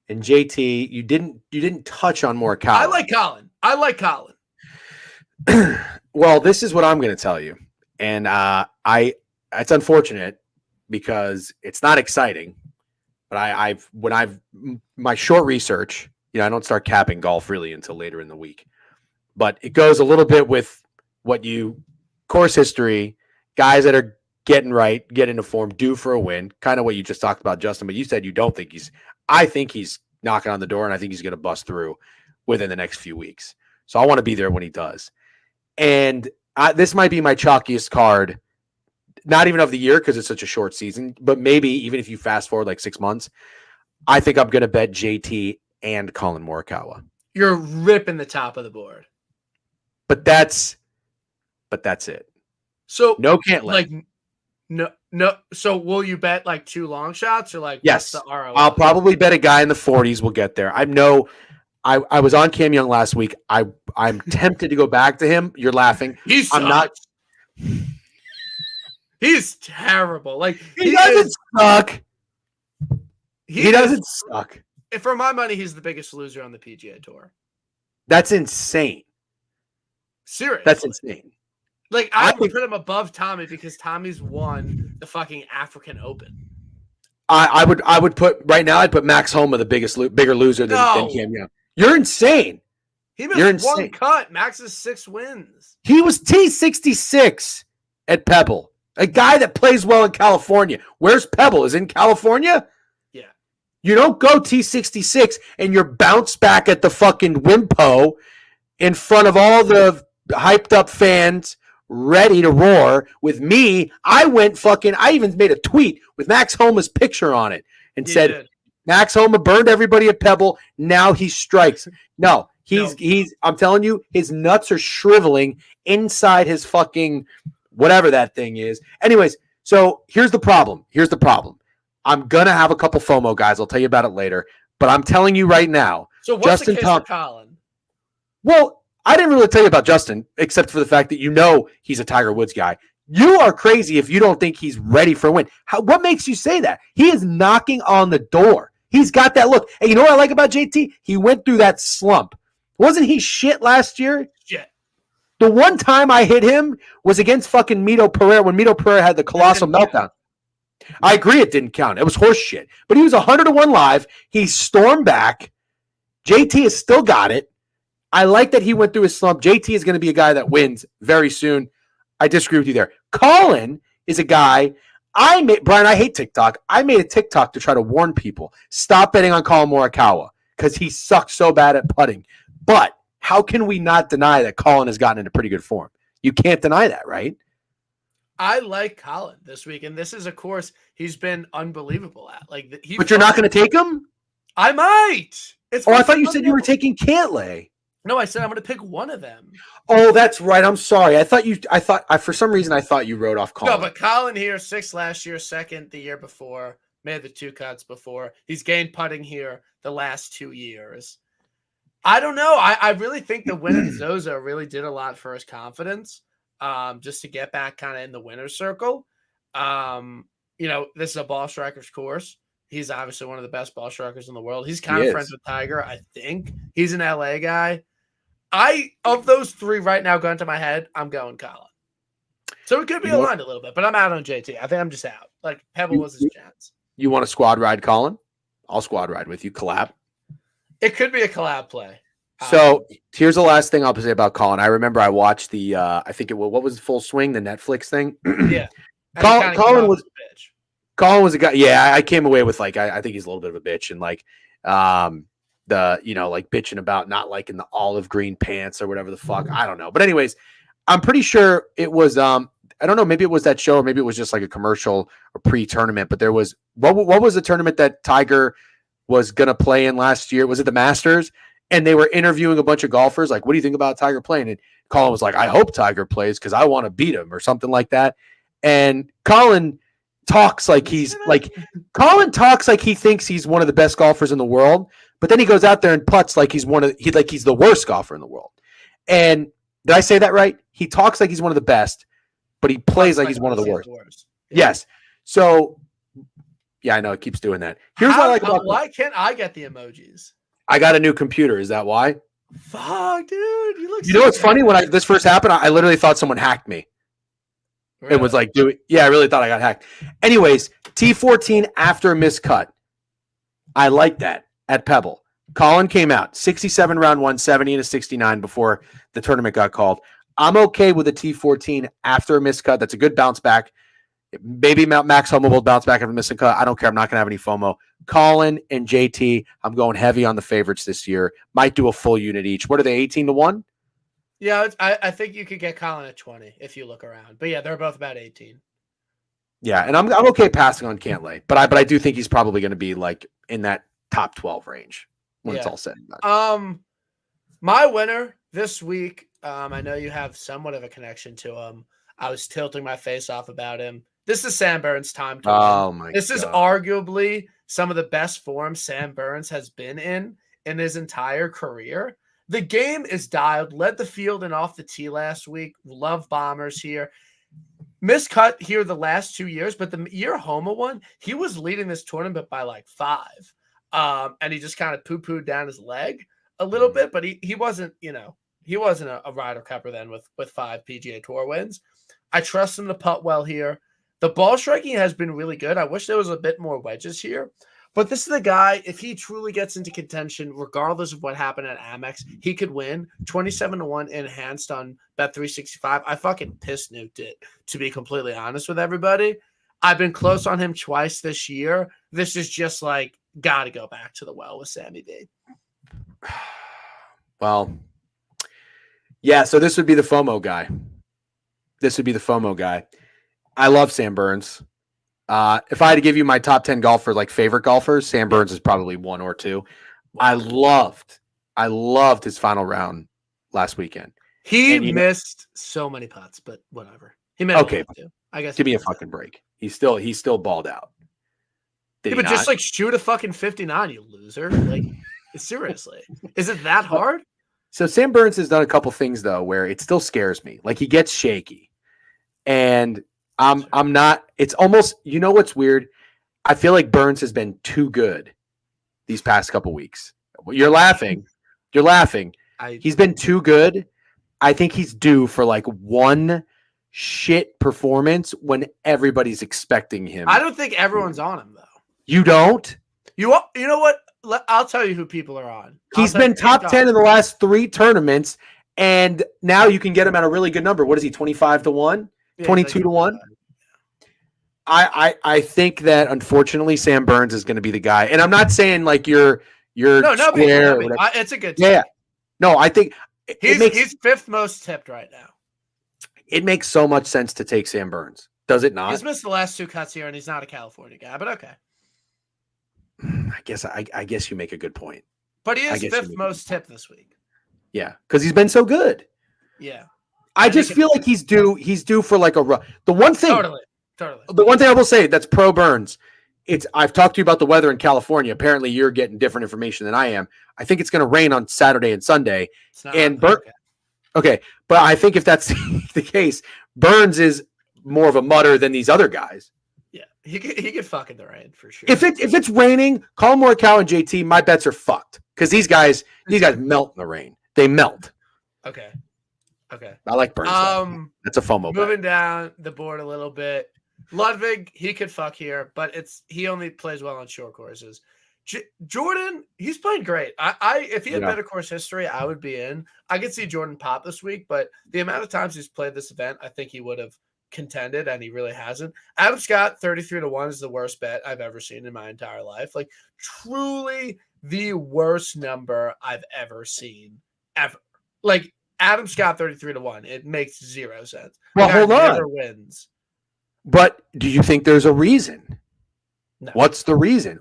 and JT. You didn't touch on Morikawa. I like Colin. Well, this is what I'm going to tell you. And it's unfortunate because it's not exciting, but my short research, I don't start capping golf really until later in the week, but it goes a little bit with course history, guys that are getting into form, due for a win, kind of what you just talked about, Justin, but you said you don't think I think he's knocking on the door and I think he's going to bust through within the next few weeks. So I want to be there when he does. And this might be my chalkiest card, not even of the year because it's such a short season, but maybe even if you fast forward like 6 months, I think I'm going to bet JT and Collin Morikawa. You're ripping the top of the board. But that's it. So no Cantlay. No. So will you bet like two long shots or like yes? What's the ROI? I'll probably bet a guy in the 40s will get there. I was on Cam Young last week. I'm tempted to go back to him. You're laughing. He's terrible. Like he doesn't suck. He doesn't suck. For my money, he's the biggest loser on the PGA Tour. That's insane. Seriously. That's insane. Like I would put him above Tommy because Tommy's won the fucking African Open. I would put right now. I'd put Max Homa the bigger loser than Cam Young. You're insane. He missed one cut. Max's 6 wins. He was T66 at Pebble. A guy that plays well in California. Where's Pebble? Is in California? Yeah. You don't go T66 and you're bounce back at the fucking Wimpo in front of all the hyped up fans ready to roar. With me, I even made a tweet with Max Homa's picture on it and said, Max Homa burned everybody at Pebble. Now he strikes. No, he's I'm telling you, his nuts are shriveling inside his fucking whatever that thing is. Anyways, so here's the problem. I'm going to have a couple FOMO guys. I'll tell you about it later. But I'm telling you right now. So what's the case for Colin? Well, I didn't really tell you about Justin, except for the fact that he's a Tiger Woods guy. You are crazy if you don't think he's ready for a win. What makes you say that? He is knocking on the door. He's got that look. And you know what I like about JT? He went through that slump. Wasn't he shit last year? Shit. The one time I hit him was against fucking Mito Pereira when Mito Pereira had the colossal meltdown. I agree it didn't count. It was horse shit. But he was 100-1 live. He stormed back. JT has still got it. I like that he went through his slump. JT is going to be a guy that wins very soon. I disagree with you there. Colin is a guy Brian, I hate TikTok. I made a TikTok to try to warn people. Stop betting on Colin Morikawa because he sucks so bad at putting. But how can we not deny that Colin has gotten into pretty good form? You can't deny that, right? I like Colin this week, and this is a course he's been unbelievable at. But you're not going to take him? I might. I thought you said you were taking Cantlay. No, I said I'm going to pick one of them. Oh, that's right. I'm sorry. For some reason I thought you wrote off Colin. No, but Colin here, 6th last year, 2nd the year before, made the 2 cuts before. He's gained putting here the last 2 years. I don't know. I really think the win at Zozo really did a lot for his confidence, just to get back kind of in the winner's circle. This is a ball striker's course. He's obviously one of the best ball strikers in the world. He's kind of friends with Tiger, I think. He's an LA guy. Of those 3 right now going to my head, I'm going Colin. So it could be aligned a little bit, but I'm out on JT. I think I'm just out. Pebble was his chance. You want to squad ride Colin? I'll squad ride with you. Collab. It could be a collab play. So here's the last thing I'll say about Colin. I remember I watched what was the Full Swing, the Netflix thing? Yeah. Colin was a bitch. Colin was a guy. Yeah, I came away with I think he's a little bit of a bitch and bitching about not liking the olive green pants or whatever the fuck. I don't know. But anyways, I'm pretty sure it was I don't know, maybe it was that show or maybe it was just like a commercial or pre-tournament, but there was what was the tournament that Tiger was going to play in last year? Was it the Masters? And they were interviewing a bunch of golfers like, what do you think about Tiger playing? And Colin was like, I hope Tiger plays because I want to beat him or something like that. And Colin talks like he thinks he's one of the best golfers in the world, but then he goes out there and putts like he's the worst golfer in the world. And did I say that right? He talks like he's one of the best, but he plays like he's one of the worst. Yeah. Yes. So yeah, I know it keeps doing that. Here's what I like about why can't I get the emojis? I got a new computer. Is that why? Fuck, dude. You know what's funny? When this first happened, I literally thought someone hacked me. Really? It was like, I really thought I got hacked. Anyways, T14 after a miscut. I like that at Pebble. Colin came out 67 round 1, 70 and a 69 before the tournament got called. I'm okay with a T14 after a miscut. That's a good bounce back. Maybe Max Homa will bounce back after missing cut. I don't care. I'm not going to have any FOMO. Colin and JT, I'm going heavy on the favorites this year. Might do a full unit each. What are they, 18-1? Yeah, I think you could get Colin at 20 if you look around. But yeah, they're both about 18. Yeah, and I'm okay passing on Cantlay, but I do think he's probably going to be in that top 12 range when it's all said and done. My winner this week, I know you have somewhat of a connection to him. I was tilting my face off about him. This is Sam Burns' time to win. This is arguably some of the best form Sam Burns has been in his entire career. The game is dialed, led the field and off the tee last week. Love bombers here. Miscut here the last 2 years, but the year Homa won, he was leading this tournament by 5. And he just kind of poo-pooed down his leg a little bit, but he wasn't, he wasn't a Ryder Cupper then with 5 PGA Tour wins. I trust him to putt well here. The ball striking has been really good. I wish there was a bit more wedges here. But this is the guy, if he truly gets into contention, regardless of what happened at Amex, he could win. 27-1 enhanced on Bet365. I fucking piss-nuked it, to be completely honest with everybody. I've been close on him twice this year. This is just got to go back to the well with Sammy B. Well, yeah, so this would be the FOMO guy. I love Sam Burns. If I had to give you my top 10 favorite golfers, Sam Burns is probably 1 or 2. I loved his final round last weekend. He missed so many putts, but whatever. He made okay. I guess. Give me a fucking break. He's still balled out. But just shoot a fucking 59, you loser. Seriously, is it that hard? So Sam Burns has done a couple things though where it still scares me. He gets shaky, and I'm not. It's almost, what's weird? I feel like Burns has been too good these past couple weeks. You're laughing. You're laughing. He's been too good. I think he's due for like one shit performance when everybody's expecting him. I don't think everyone's on him, though. You don't? You know what? I'll tell you who people are on. He's been top 10 in the last 3 tournaments, and now you can get him at a really good number. What is he, 25 to 1? 22 to 1? I think that, unfortunately, Sam Burns is going to be the guy. And I'm not saying like you're square. It's a good team. Yeah. No, I think he's 5th most tipped right now. It makes so much sense to take Sam Burns. Does it not? He's missed the last 2 cuts here, and he's not a California guy, but okay. I guess you make a good point. But he is 5th most tipped this week. Yeah, because he's been so good. Yeah. I just feel like he's due for like the one thing. Totally. The one thing I will say that's pro Burns. I've talked to you about the weather in California. Apparently, you're getting different information than I am. I think it's going to rain on Saturday and Sunday. Okay, but I think if that's the case, Burns is more of a mutter than these other guys. Yeah, he could fuck in the rain for sure. If it's raining, Colin Morikawa and JT, my bets are fucked because these guys melt in the rain. They melt. Okay. I like Burns. That's a FOMO bet. Moving down the board a little bit. Ludwig, he could fuck here, but he only plays well on short courses. Jordan, he's playing great. If he had better course history, I would be in. I could see Jordan pop this week, but the amount of times he's played this event, I think he would have contended, and he really hasn't. Adam Scott, 33 to 1 is the worst bet I've ever seen in my entire life. Like, truly the worst number I've ever seen, ever. Like, Adam Scott, 33 to 1. It makes 0 sense. Well, hold on. Never wins. But do you think there's a reason? No. What's the reason?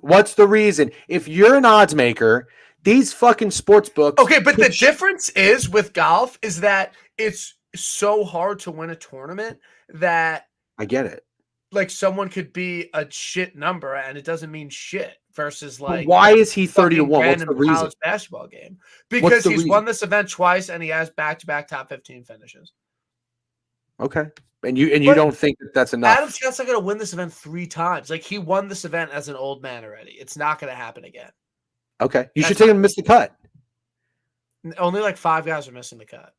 If you're an odds maker, these fucking sports books. Okay, but the difference is with golf is that it's so hard to win a tournament that I get it. Like, someone could be a shit number and it doesn't mean shit versus like. But why is he 30 to 1? What's the reason? College basketball game because he's won this event twice and he has back-to-back top 15 finishes. Okay. And you don't think that's enough? Adam Scott's not going to win this event 3 times. Like, he won this event as an old man already. It's not going to happen again. Okay. You should take him to miss the cut. Only like 5 guys are missing the cut.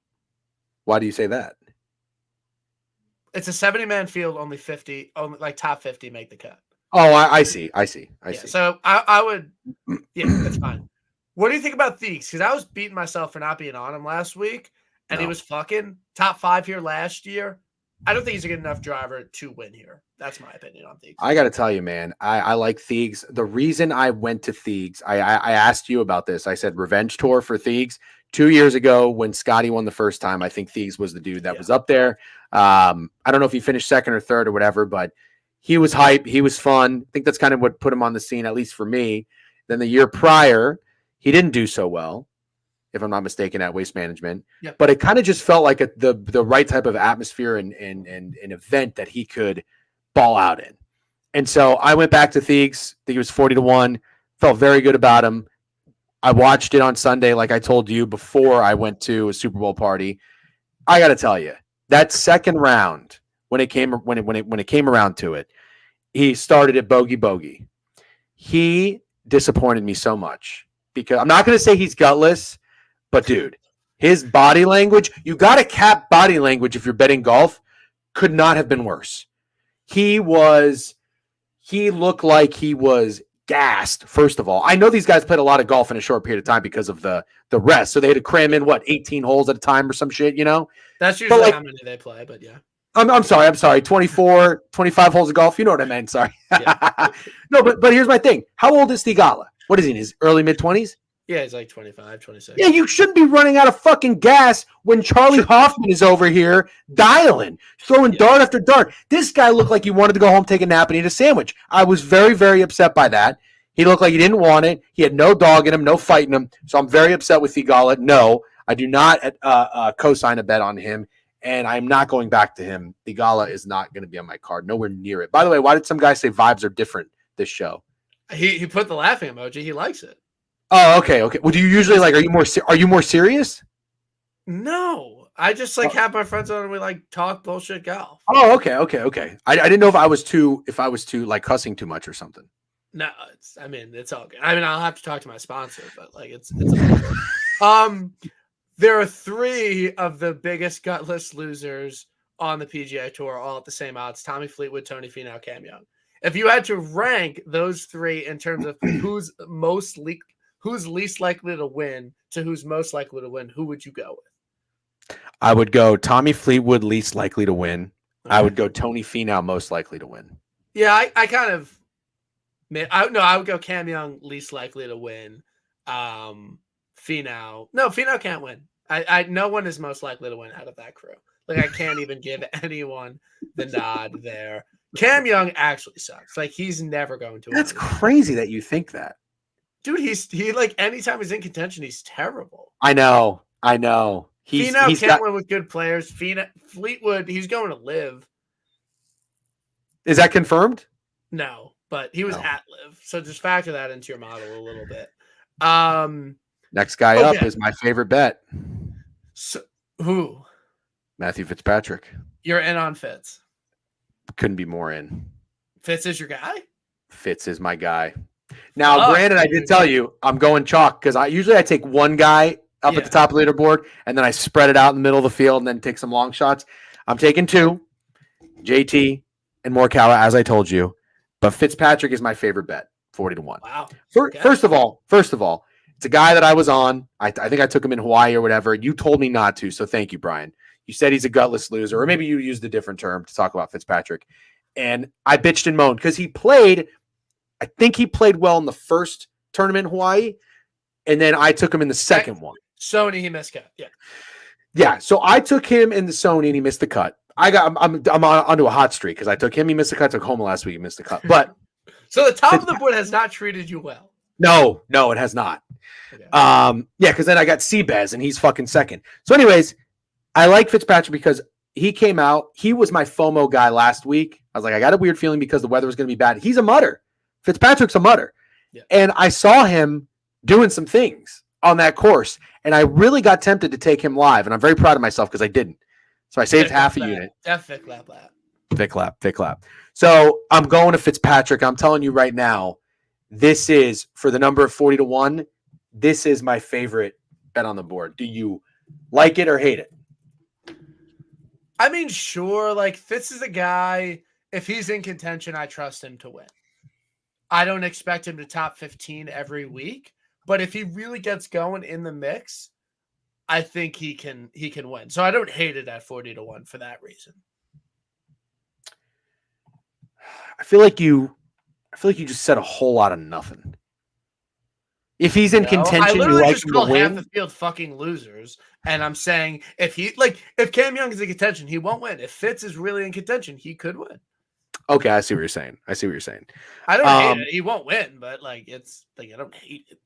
Why do you say that? It's a 70-man field. Only like top 50 make the cut. Oh, I see. So I would, that's fine. What do you think about Thiegs? Because I was beating myself for not being on him last week, and he was fucking top 5 here last year. I don't think he's a good enough driver to win here. That's my opinion on Thiegs. I got to tell you, man, I like Thiegs. The reason I went to Thiegs, I asked you about this. I said revenge tour for Thiegs 2 years ago when Scotty won the first time. I think Thiegs was the dude that was up there. I don't know if he finished 2nd or 3rd or whatever, but he was hype. He was fun. I think that's kind of what put him on the scene, at least for me. Then the year prior, he didn't do so well, if I'm not mistaken, at Waste Management. Yep. But it kind of just felt like the right type of atmosphere and an event that he could ball out in. And so I went back to Thiegs. I think it was 40 to 1. Felt very good about him. I watched it on Sunday, like I told you, before I went to a Super Bowl party. I got to tell you, that second round, when it came around to it, he started at bogey. He disappointed me so much because I'm not going to say he's gutless, but dude, his body language, you got to cap body language if you're betting golf, could not have been worse. He looked like he was gassed, first of all. I know these guys played a lot of golf in a short period of time because of the rest. So they had to cram in, 18 holes at a time or some shit, That's usually how many they play, but yeah. I'm sorry. 24, 25 holes of golf. You know what I meant. Sorry. Yeah. No, but here's my thing. How old is Thigala? What is he, in his early, mid-20s? Yeah, he's like 25, 26. Yeah, you shouldn't be running out of fucking gas when Charlie Hoffman is over here dialing, throwing dart after dart. This guy looked like he wanted to go home, take a nap, and eat a sandwich. I was very, very upset by that. He looked like he didn't want it. He had no dog in him, no fight in him. So I'm very upset with Thigala. No, I do not co-sign a bet on him, and I'm not going back to him. Thigala is not going to be on my card. Nowhere near it. By the way, why did some guy say vibes are different this show? He put the laughing emoji. He likes it. Oh, okay. Well, do you usually are you more serious? No, I just have my friends on and we talk bullshit golf. Oh, okay. I didn't know if I was too cussing too much or something. No, it's all good. I mean, I'll have to talk to my sponsor, but like it's all good. There are 3 of the biggest gutless losers on the PGA Tour, all at the same odds: Tommy Fleetwood, Tony Finau, Cam Young. If you had to rank those 3 in terms of who's least likely to win to who's most likely to win, who would you go with? I would go Tommy Fleetwood, least likely to win. Okay. I would go Tony Finau, most likely to win. Yeah, I kind of. I would go Cam Young, least likely to win. Finau can't win. No one is most likely to win out of that crew. Like, I can't even give anyone the nod there. Cam Young actually sucks. Like, he's never going to win. That's crazy that you think that. Dude, he like anytime he's in contention, he's terrible. I know. Finau can't win with good players. Fleetwood, he's going to live. Is that confirmed? No, but he was at live. So just factor that into your model a little bit. Next guy up is my favorite bet. So, who? Matthew Fitzpatrick. You're in on Fitz. Couldn't be more in. Fitz is your guy? Fitz is my guy. Now, granted, I did tell you I'm going chalk because I take one guy up at the top of the leaderboard and then I spread it out in the middle of the field and then take some long shots. I'm taking 2, JT and Morikawa, as I told you. But Fitzpatrick is my favorite bet, 40-1. Wow. First of all, it's a guy that I was on. I think I took him in Hawaii or whatever. You told me not to, so thank you, Brian. You said he's a gutless loser, or maybe you used a different term to talk about Fitzpatrick. And I bitched and moaned because I think he played well in the first tournament in Hawaii, and then I took him in the second one. Sony, he missed cut. Yeah. So I took him in the Sony, and he missed the cut. I'm onto a hot streak because I took him. He missed the cut. I took Homa last week. He missed the cut. But so the top of the board has not treated you well. No, it has not. Okay. Because then I got Seabez, and he's fucking second. So, anyways, I like Fitzpatrick because he came out. He was my FOMO guy last week. I was like, I got a weird feeling because the weather was going to be bad. He's a mutter. Fitzpatrick's a mutter. Yeah. And I saw him doing some things on that course, and I really got tempted to take him live, and I'm very proud of myself because I didn't. So I saved half a unit. Vic lap. So I'm going to Fitzpatrick. I'm telling you right now, this is, for the number of 40-1, this is my favorite bet on the board. Do you like it or hate it? I mean, sure. Like, Fitz is a guy, if he's in contention, I trust him to win. I don't expect him to top 15 every week, but if he really gets going in the mix, I think he can win. So I don't hate it at 40-1 for that reason. I feel like you just said a whole lot of nothing. If he's in contention, I literally you like just him called to half win? the field fucking losers, and I'm saying if Cam Young is in contention, he won't win. If Fitz is really in contention, he could win. Okay, I see what you're saying. I don't hate it. He won't win, but it's like I don't hate it.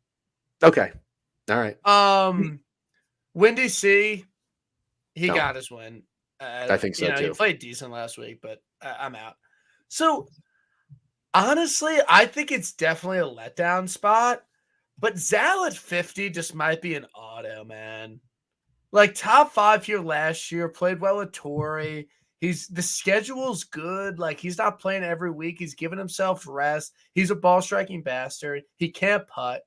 Okay, all right. Windy C, he got his win. I think so too. He played decent last week, but I'm out. So honestly, I think it's definitely a letdown spot. But Zal at 50 just might be an auto, man. Like, top 5 here last year, played well at Torrey. The schedule's good. Like, he's not playing every week. He's giving himself rest. He's a ball striking bastard. He can't putt.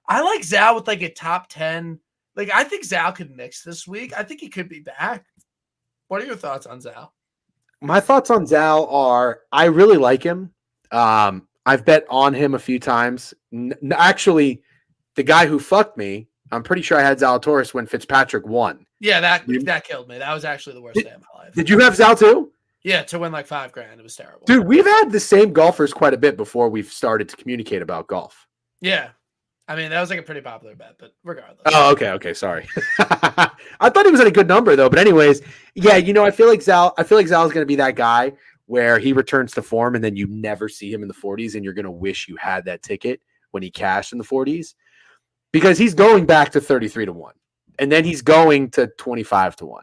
I like Zal with like a top 10. Like, I think Zal could mix this week. I think he could be back. What are your thoughts on Zal? My thoughts on Zal are I really like him. I've bet on him a few times. Actually, the guy who fucked me, I'm pretty sure I had Zalatoris when Fitzpatrick won. Yeah, that killed me. That was actually the worst day of my life. Did you have Zal too? Yeah, to win like $5,000. It was terrible. Dude, we've had the same golfers quite a bit before we've started to communicate about golf. Yeah. I mean, that was like a pretty popular bet, but regardless. Oh, okay. Sorry. I thought he was at a good number though. But anyways, yeah, I feel like Zal is going to be that guy where he returns to form and then you never see him in the 40s and you're going to wish you had that ticket when he cashed in the 40s because he's going back to 33-1 and then he's going to 25-1.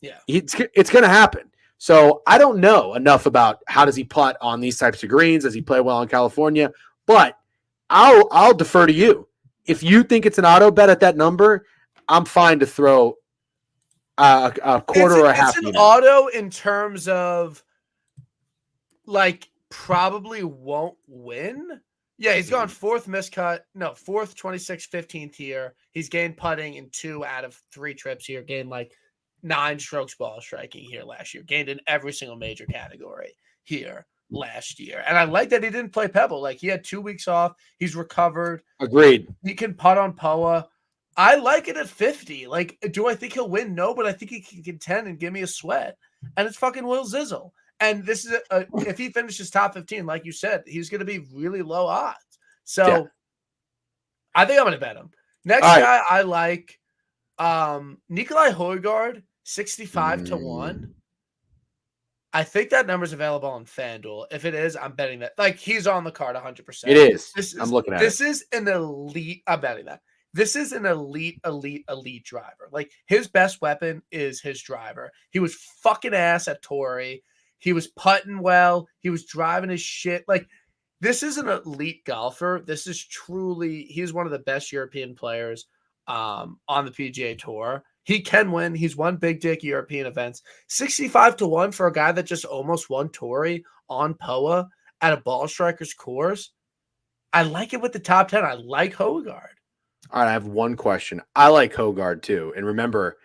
Yeah. It's going to happen. So I don't know enough about how does he putt on these types of greens. Does he play well in California? But I'll defer to you. If you think it's an auto bet at that number, I'm fine to throw a quarter or a half. It's an auto in terms of like probably won't win, Yeah, he's gone fourth miscut. No, fourth, 26th, 15th here. He's gained putting in 2 out of 3 trips here. Gained like 9 strokes ball striking here last year. Gained in every single major category here last year. And I like that he didn't play Pebble. Like he had 2 weeks off. He's recovered. Agreed. He can putt on POA. I like it at 50. Like, do I think he'll win? No, but I think he can contend and give me a sweat. And it's fucking Will Zizzle. And this is if he finishes top 15, like you said, he's going to be really low odds. So I think I'm going to bet him. Next guy I like, Nikolai Højgaard, 65 to 1. I think that number's available on FanDuel. If it is, I'm betting that. Like, he's on the card 100%. It is. I'm looking at it. This is an elite. I'm betting that. This is an elite driver. Like, his best weapon is his driver. He was fucking ass at Torrey. He was putting well. He was driving his shit. Like, this is an elite golfer. This is truly, he's one of the best European players on the PGA Tour. He can win. He's won big dick European events. 65 to 1 for a guy that just almost won Torrey on POA at a ball striker's course. I like it with the top 10. I like Højgaard. All right, I have one question. I like Højgaard too. And remember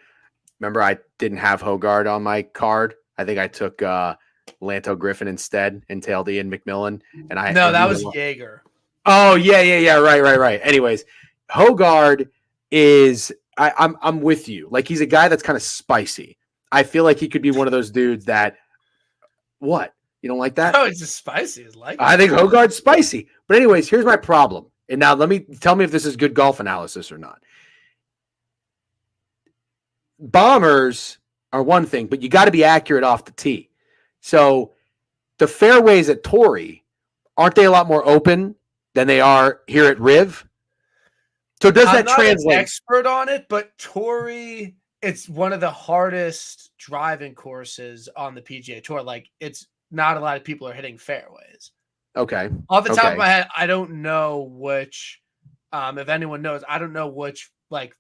I didn't have Højgaard on my card. I think I took Lanto Griffin instead and tailed Ian McMillan. That was Jaeger. Oh, yeah. Right. Anyways, Højgaard is I'm with you. Like, he's a guy that's kind of spicy. I feel like he could be one of those dudes that what? You don't like that? Oh, it's just spicy. It's like I think Højgaard's spicy. But anyways, here's my problem. And now tell me if this is good golf analysis or not. Bombers are one thing, but you got to be accurate off the tee. So the fairways at Torrey, aren't they a lot more open than they are here at Riv? So does that translate? I'm not an expert on it, but Torrey, it's one of the hardest driving courses on the PGA Tour. Like, it's not a lot of people are hitting fairways. Okay. Off the top of my head, I don't know which, if anyone knows, I don't know which like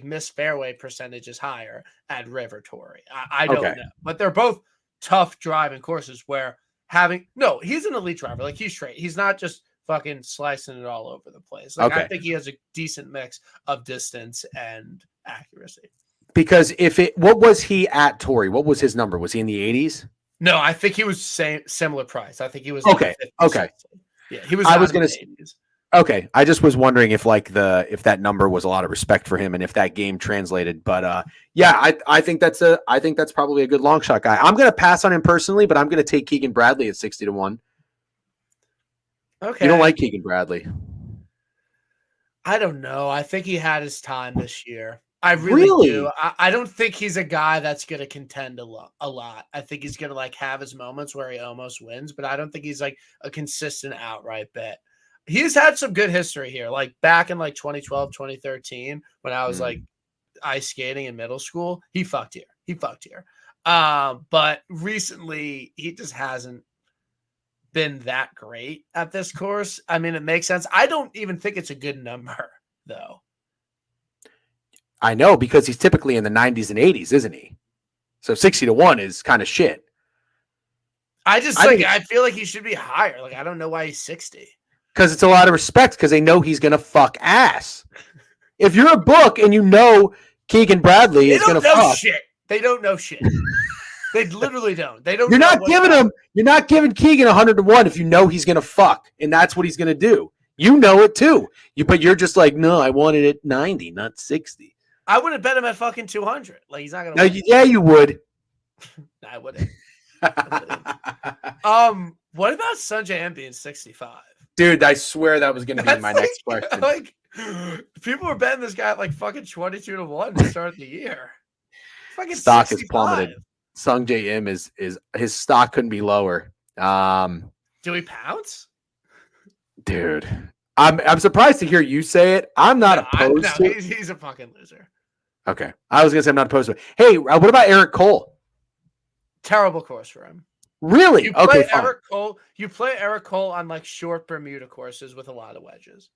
missed fairway percentage is higher at Riv or Torrey. I don't know, but they're both tough driving courses where he's an elite driver. Like, he's straight. He's not just fucking slicing it all over the place. Like, I think he has a decent mix of distance and accuracy. Because what was he at Torrey? What was his number? Was he in the 80s? No, I think he was similar price. I think he was okay. Yeah, he was. I was going to. Okay, I just was wondering if that number was a lot of respect for him and if that game translated. But yeah, I think that's probably a good long shot guy. I'm going to pass on him personally, but I'm going to take Keegan Bradley at 60 to 1. Okay. You don't like Keegan Bradley? I don't know. I think he had his time this year. I really do. I don't think he's a guy that's going to contend a lot. I think he's going to like have his moments where he almost wins, but I don't think he's like a consistent outright bet. He's had some good history here. Like back in like 2012, 2013, when I was like ice skating in middle school, he fucked here. But recently he just hasn't been that great at this course. I mean, it makes sense. I don't even think it's a good number though. I know, because he's typically in the 90s and 80s, isn't he? So 60 to 1 is kind of shit. I feel like he should be higher. Like, I don't know why he's 60. Because it's a lot of respect, because they know he's going to fuck ass. If you're a book and you know Keegan Bradley is going to fuck. They don't know shit. They literally don't. They don't. You're not giving Keegan 100 to 1 if you know he's going to fuck, and that's what he's going to do. You know it too. But you're just like, no, I wanted it 90, not 60. I wouldn't bet him at fucking 200. Like, he's not gonna. No, yeah, you would. I wouldn't. What about Sanjay M being 65? Dude, I swear that was gonna be my next question. Like, people were betting this guy at like fucking 22 to 1 to start the year. Fucking stock 65. has plummeted. Sanjay M is his stock couldn't be lower. Do we pounce? Dude. I'm surprised to hear you say it. I'm not opposed to it. He's a fucking loser. Okay. I was going to say I'm not opposed to it. Hey, what about Eric Cole? Terrible course for him. Really? You play Eric Cole on like short Bermuda courses with a lot of wedges.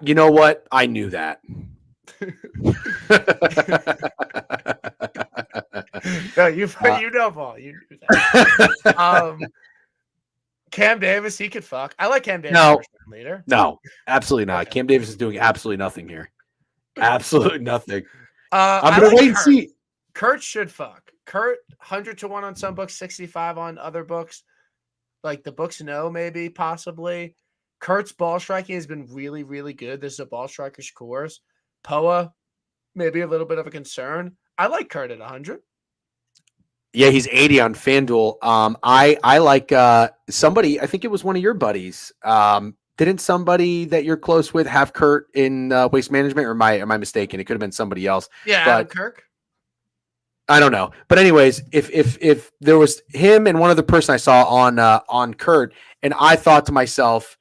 You know what? I knew that. No, you know, Paul. You knew that. Cam Davis, he could fuck. I like Cam Davis. No, Leader? No, absolutely not. Okay. Cam Davis is doing absolutely nothing here. Absolutely nothing. I'm I gonna like wait and Kurt. see. Kurt should fuck. Kurt 100-1 on some books, 65 on other books. Like the books know, maybe, possibly. Kurt's ball striking has been really, really good. This is a ball striker's course. Poa, maybe a little bit of a concern. I like Kurt at 100. Yeah, he's 80 on FanDuel. I like somebody. I think it was one of your buddies. Didn't somebody that you're close with have Kurt in Waste Management, or am I mistaken? It could have been somebody else. Yeah, but Adam Kirk. I don't know. But anyways, if there was him and one other person I saw on Kurt, and I thought to myself,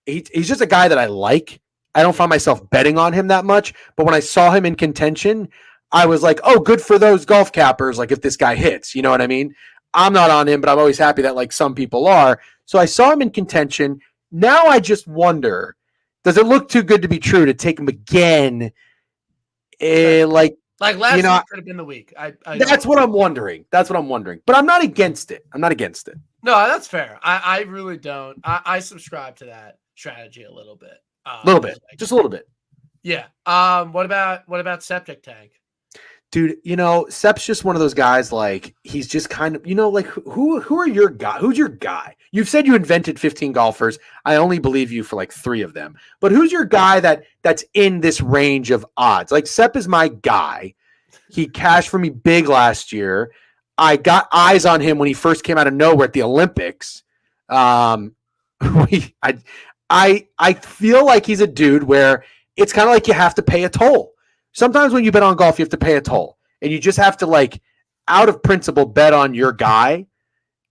he's just a guy that I like. I don't find myself betting on him that much. But when I saw him in contention, I was like, oh, good for those golf cappers. Like if this guy hits, you know what I mean? I'm not on him, but I'm always happy that like some people are. So I saw him in contention. Now I just wonder, does it look too good to be true to take him again? Like last week could have been the week. That's what I'm wondering. That's what I'm wondering. But I'm not against it. No, that's fair. I really don't. I subscribe to that strategy a little bit. Just a little bit. Yeah. What about Septic Tank? Dude, Sep's just one of those guys. Like he's just kind of, like who are your guy? Who's your guy? You've said you invented 15 golfers. I only believe you for like 3 of them. But who's your guy that's in this range of odds? Like Sep is my guy. He cashed for me big last year. I got eyes on him when he first came out of nowhere at the Olympics. I feel like he's a dude where it's kind of like you have to pay a toll. Sometimes when you bet on golf, you have to pay a toll, and you just have to, like, out of principle, bet on your guy.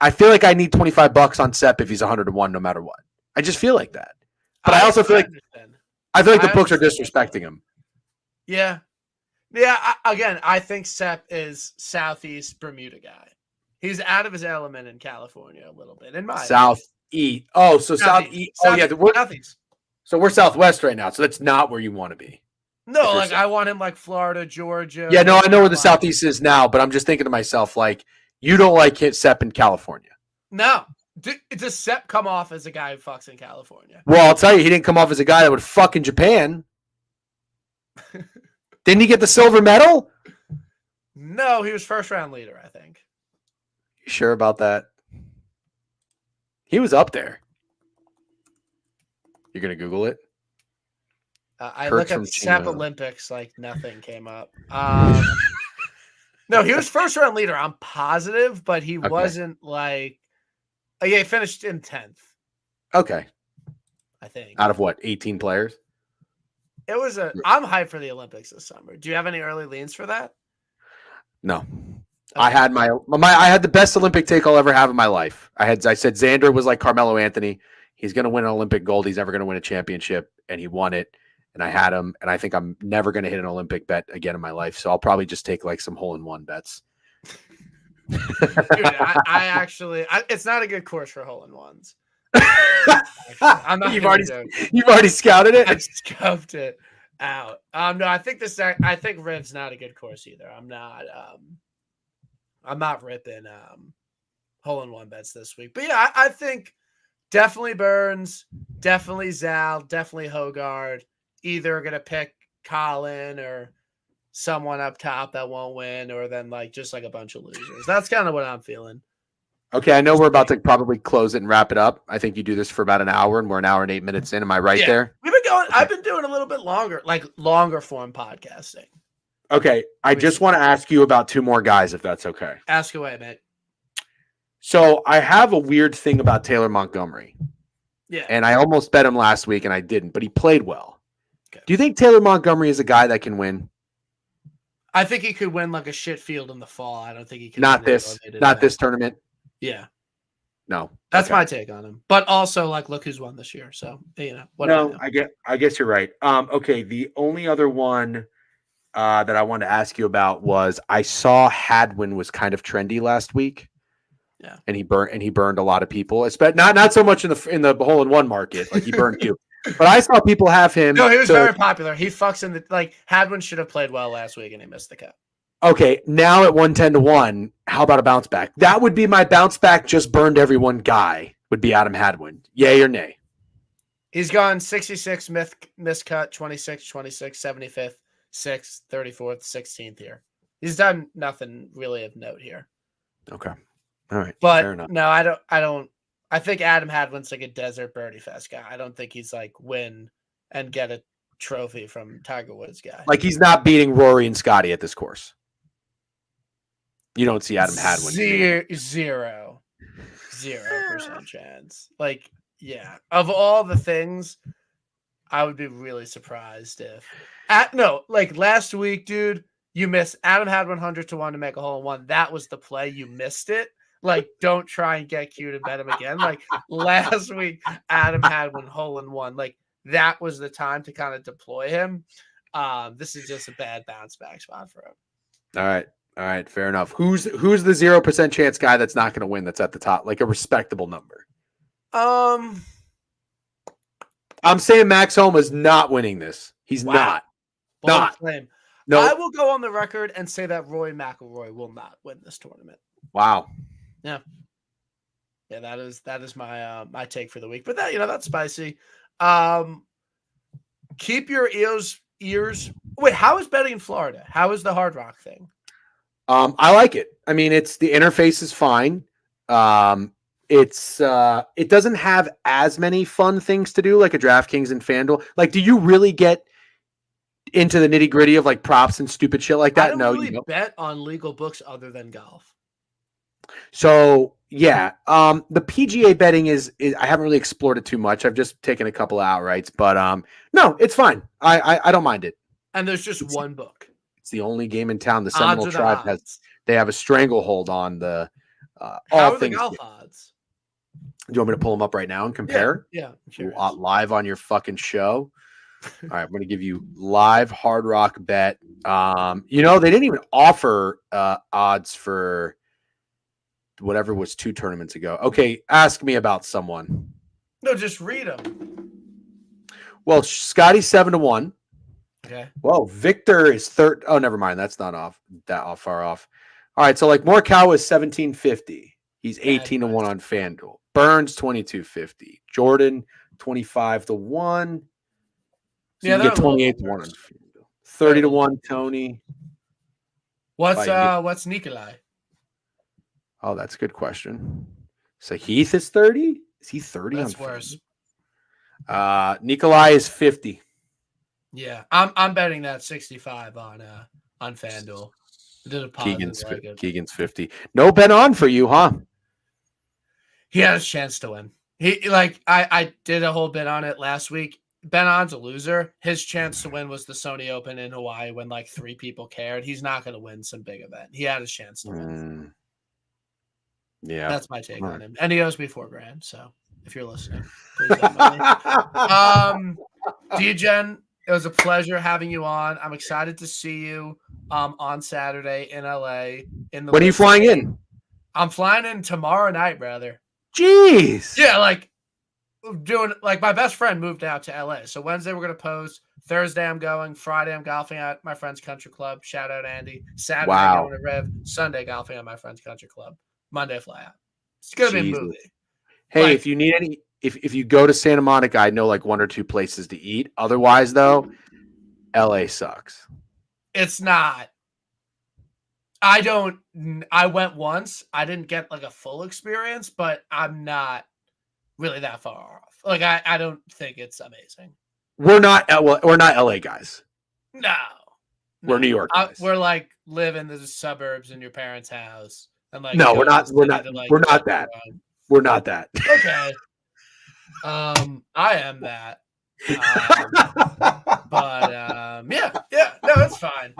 I feel like I need $25 on Sep if he's 100-1, no matter what. I just feel like that. But I also feel like the books are disrespecting him. Yeah. Yeah. Again, I think Sep is Southeast Bermuda guy. He's out of his element in California a little bit. In my Southeast. Oh, so Southeast. Oh, yeah. Southeast. So we're Southwest right now. So that's not where you want to be. No, like I want him like Florida, Georgia. Yeah, no, I know where the Southeast is now, but I'm just thinking to myself, like, you don't like Sep in California. No. Does Sep come off as a guy who fucks in California? Well, I'll tell you, he didn't come off as a guy that would fuck in Japan. Didn't he get the silver medal? No, he was first round leader, I think. You sure about that? He was up there. You're going to Google it? I look at Sep Olympics, like nothing came up. No, he was first round leader. I'm positive, but he wasn't like. Yeah, he finished in 10th. Okay. I think. Out of what, 18 players? It was I'm hyped for the Olympics this summer. Do you have any early leans for that? No. Okay. I had I had the best Olympic take I'll ever have in my life. I said Xander was like Carmelo Anthony. He's going to win an Olympic gold. He's never going to win a championship, and he won it. And I had him, and I think I'm never going to hit an Olympic bet again in my life. So I'll probably just take like some hole-in-one bets. Dude, I actually, it's not a good course for hole-in-ones. I'm not. You've already scouted it. I scoped it out. No, I think Riv's not a good course either. I'm not ripping hole-in-one bets this week. But yeah, I think definitely Burns, definitely Zal, definitely Hogard. Either going to pick Colin or someone up top that won't win, or then like just like a bunch of losers. That's kind of what I'm feeling. Okay, I know we're about to probably close it and wrap it up. I think you do this for about an hour, and we're an hour and 8 minutes in. Am I right there? We've been going. Okay. I've been doing a little bit longer, like longer form podcasting. Okay, I just want to ask you about 2 more guys, if that's okay. Ask away, mate. So I have a weird thing about Taylor Montgomery. Yeah. And I almost bet him last week, and I didn't, but he played well. Okay. Do you think Taylor Montgomery is a guy that can win? I think he could win like a shit field in the fall. I don't think he can. Not this tournament. Yeah. No. That's my take on him. But also, like, look who's won this year. So, I guess you're right. Okay. The only other one that I wanted to ask you about was I saw Hadwin was kind of trendy last week. Yeah. And he burned a lot of people. Not so much in the hole-in-one market. Like he burned you. But I saw people have him. No, he was very popular. He fucks in Hadwin should have played well last week and he missed the cut. Okay, now at 110-1, how about a bounce back? That would be my bounce back. Just burned everyone guy would be Adam Hadwin. Yay or nay? He's gone 66 miscut, 26, 26, 75th, 6th, 34th, 16th here. He's done nothing really of note here. Okay. All right. But fair enough. no, I don't. I think Adam Hadwin's like a desert birdie fest guy. I don't think he's like win and get a trophy from Tiger Woods guy. Like he's not beating Rory and Scotty at this course. You don't see Adam Hadwin. 0% chance. Like, yeah. Of all the things, I would be really surprised if like last week, dude, you missed Adam had 100 to 1 to make a hole in one. That was the play. You missed it. Like, don't try and get Q to bet him again. Like last week, Adam had 1 hole in one. Like that was the time to kind of deploy him. This is just a bad bounce back spot for him. All right, fair enough. Who's the 0% chance guy that's not going to win? That's at the top, like a respectable number. I'm saying Max Homa is not winning this. He's not. Not. Claim. No. I will go on the record and say that Rory McIlroy will not win this tournament. Wow. Yeah. Yeah, that is my my take for the week. But that that's spicy. Keep your ears. Wait, how is betting in Florida? How is the Hard Rock thing? I like it. I mean, the interface is fine. It doesn't have as many fun things to do like a DraftKings and FanDuel. Like, do you really get into the nitty gritty of like props and stupid shit like that? I don't No, really you don't. Bet on legal books other than golf. So yeah, the PGA betting is I haven't really explored it too much. I've just taken a couple of outrights, but no, it's fine. I don't mind it. And there's just one book. It's the only game in town. The Seminole Tribe they have a stranglehold on the How all are things. the golf odds? Do you want me to pull them up right now and compare? Yeah, sure. Live on your fucking show. All right, I'm going to give you live Hard Rock bet. They didn't even offer odds for whatever was 2 tournaments ago. Okay, ask me about someone. No, just read them. Well, Scotty's 7-1. Okay. Whoa, Victor is third. Oh, never mind. That's not far off. All right, so like Morikawa is 1750. He's 18-1 on FanDuel. Burns 2250. Jordan 25-1. So you get 28-1 on FanDuel. 30-1 Tony. What's Nikolai? Oh, that's a good question. So Heath is 30? Is he 30 That's on worse. Nikolai is 50. Yeah, I'm betting that 65 on FanDuel. Keegan's 50. No bet on for you, huh? He has a chance to win. I did a whole bit on it last week. Ben On's a loser. His chance to win was the Sony Open in Hawaii when like 3 people cared. He's not going to win some big event. He had a chance to win. Yeah, that's my take on him. And he owes me $4,000. So if you're listening, please let me. DGen, it was a pleasure having you on. I'm excited to see you on Saturday in LA. When are you flying in? I'm flying in tomorrow night, brother. Jeez. Yeah, my best friend moved out to LA. So Wednesday we're gonna post. Thursday I'm going. Friday I'm golfing at my friend's country club. Shout out Andy. Saturday I'm going to Rev. Sunday golfing at my friend's country club. Monday fly out. It's gonna be a movie. Hey, if you need any, if you go to Santa Monica, I know like 1 or 2 places to eat. Otherwise, though, LA sucks. It's not. I went once. I didn't get like a full experience, but I'm not really that far off. Like I don't think it's amazing. We're not LA guys. No. We're New York guys. We're like live in the suburbs in your parents' house. And like no, we're not that. We're not that. Okay. I am that. But yeah, no, it's fine.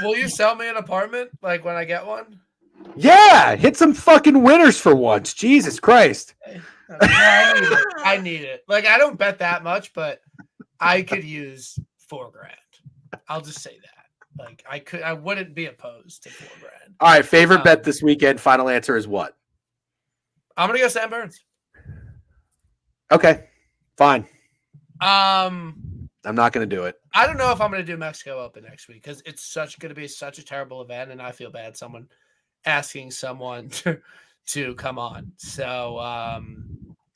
Will you sell me an apartment like when I get one? Yeah, hit some fucking winners for once. Jesus Christ. I need it. Like I don't bet that much, but I could use $4,000. I'll just say that. Like I wouldn't be opposed to $4,000. All right, favorite bet this weekend. Final answer is what? I'm gonna go Sam Burns. Okay, fine. I'm not gonna do it. I don't know if I'm gonna do Mexico Open next week because it's gonna be such a terrible event, and I feel bad asking someone to come on. So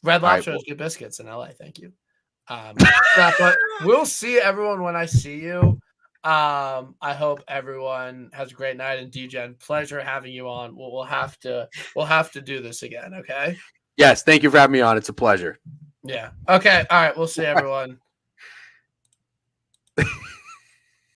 Red right, Lobster has good biscuits in LA. Thank you. But we'll see everyone when I see you. I hope everyone has a great night. And DGen, pleasure having you on. We'll have to do this again. Okay. Yes. Thank you for having me on. It's a pleasure. Yeah. Okay. All right. We'll see everyone.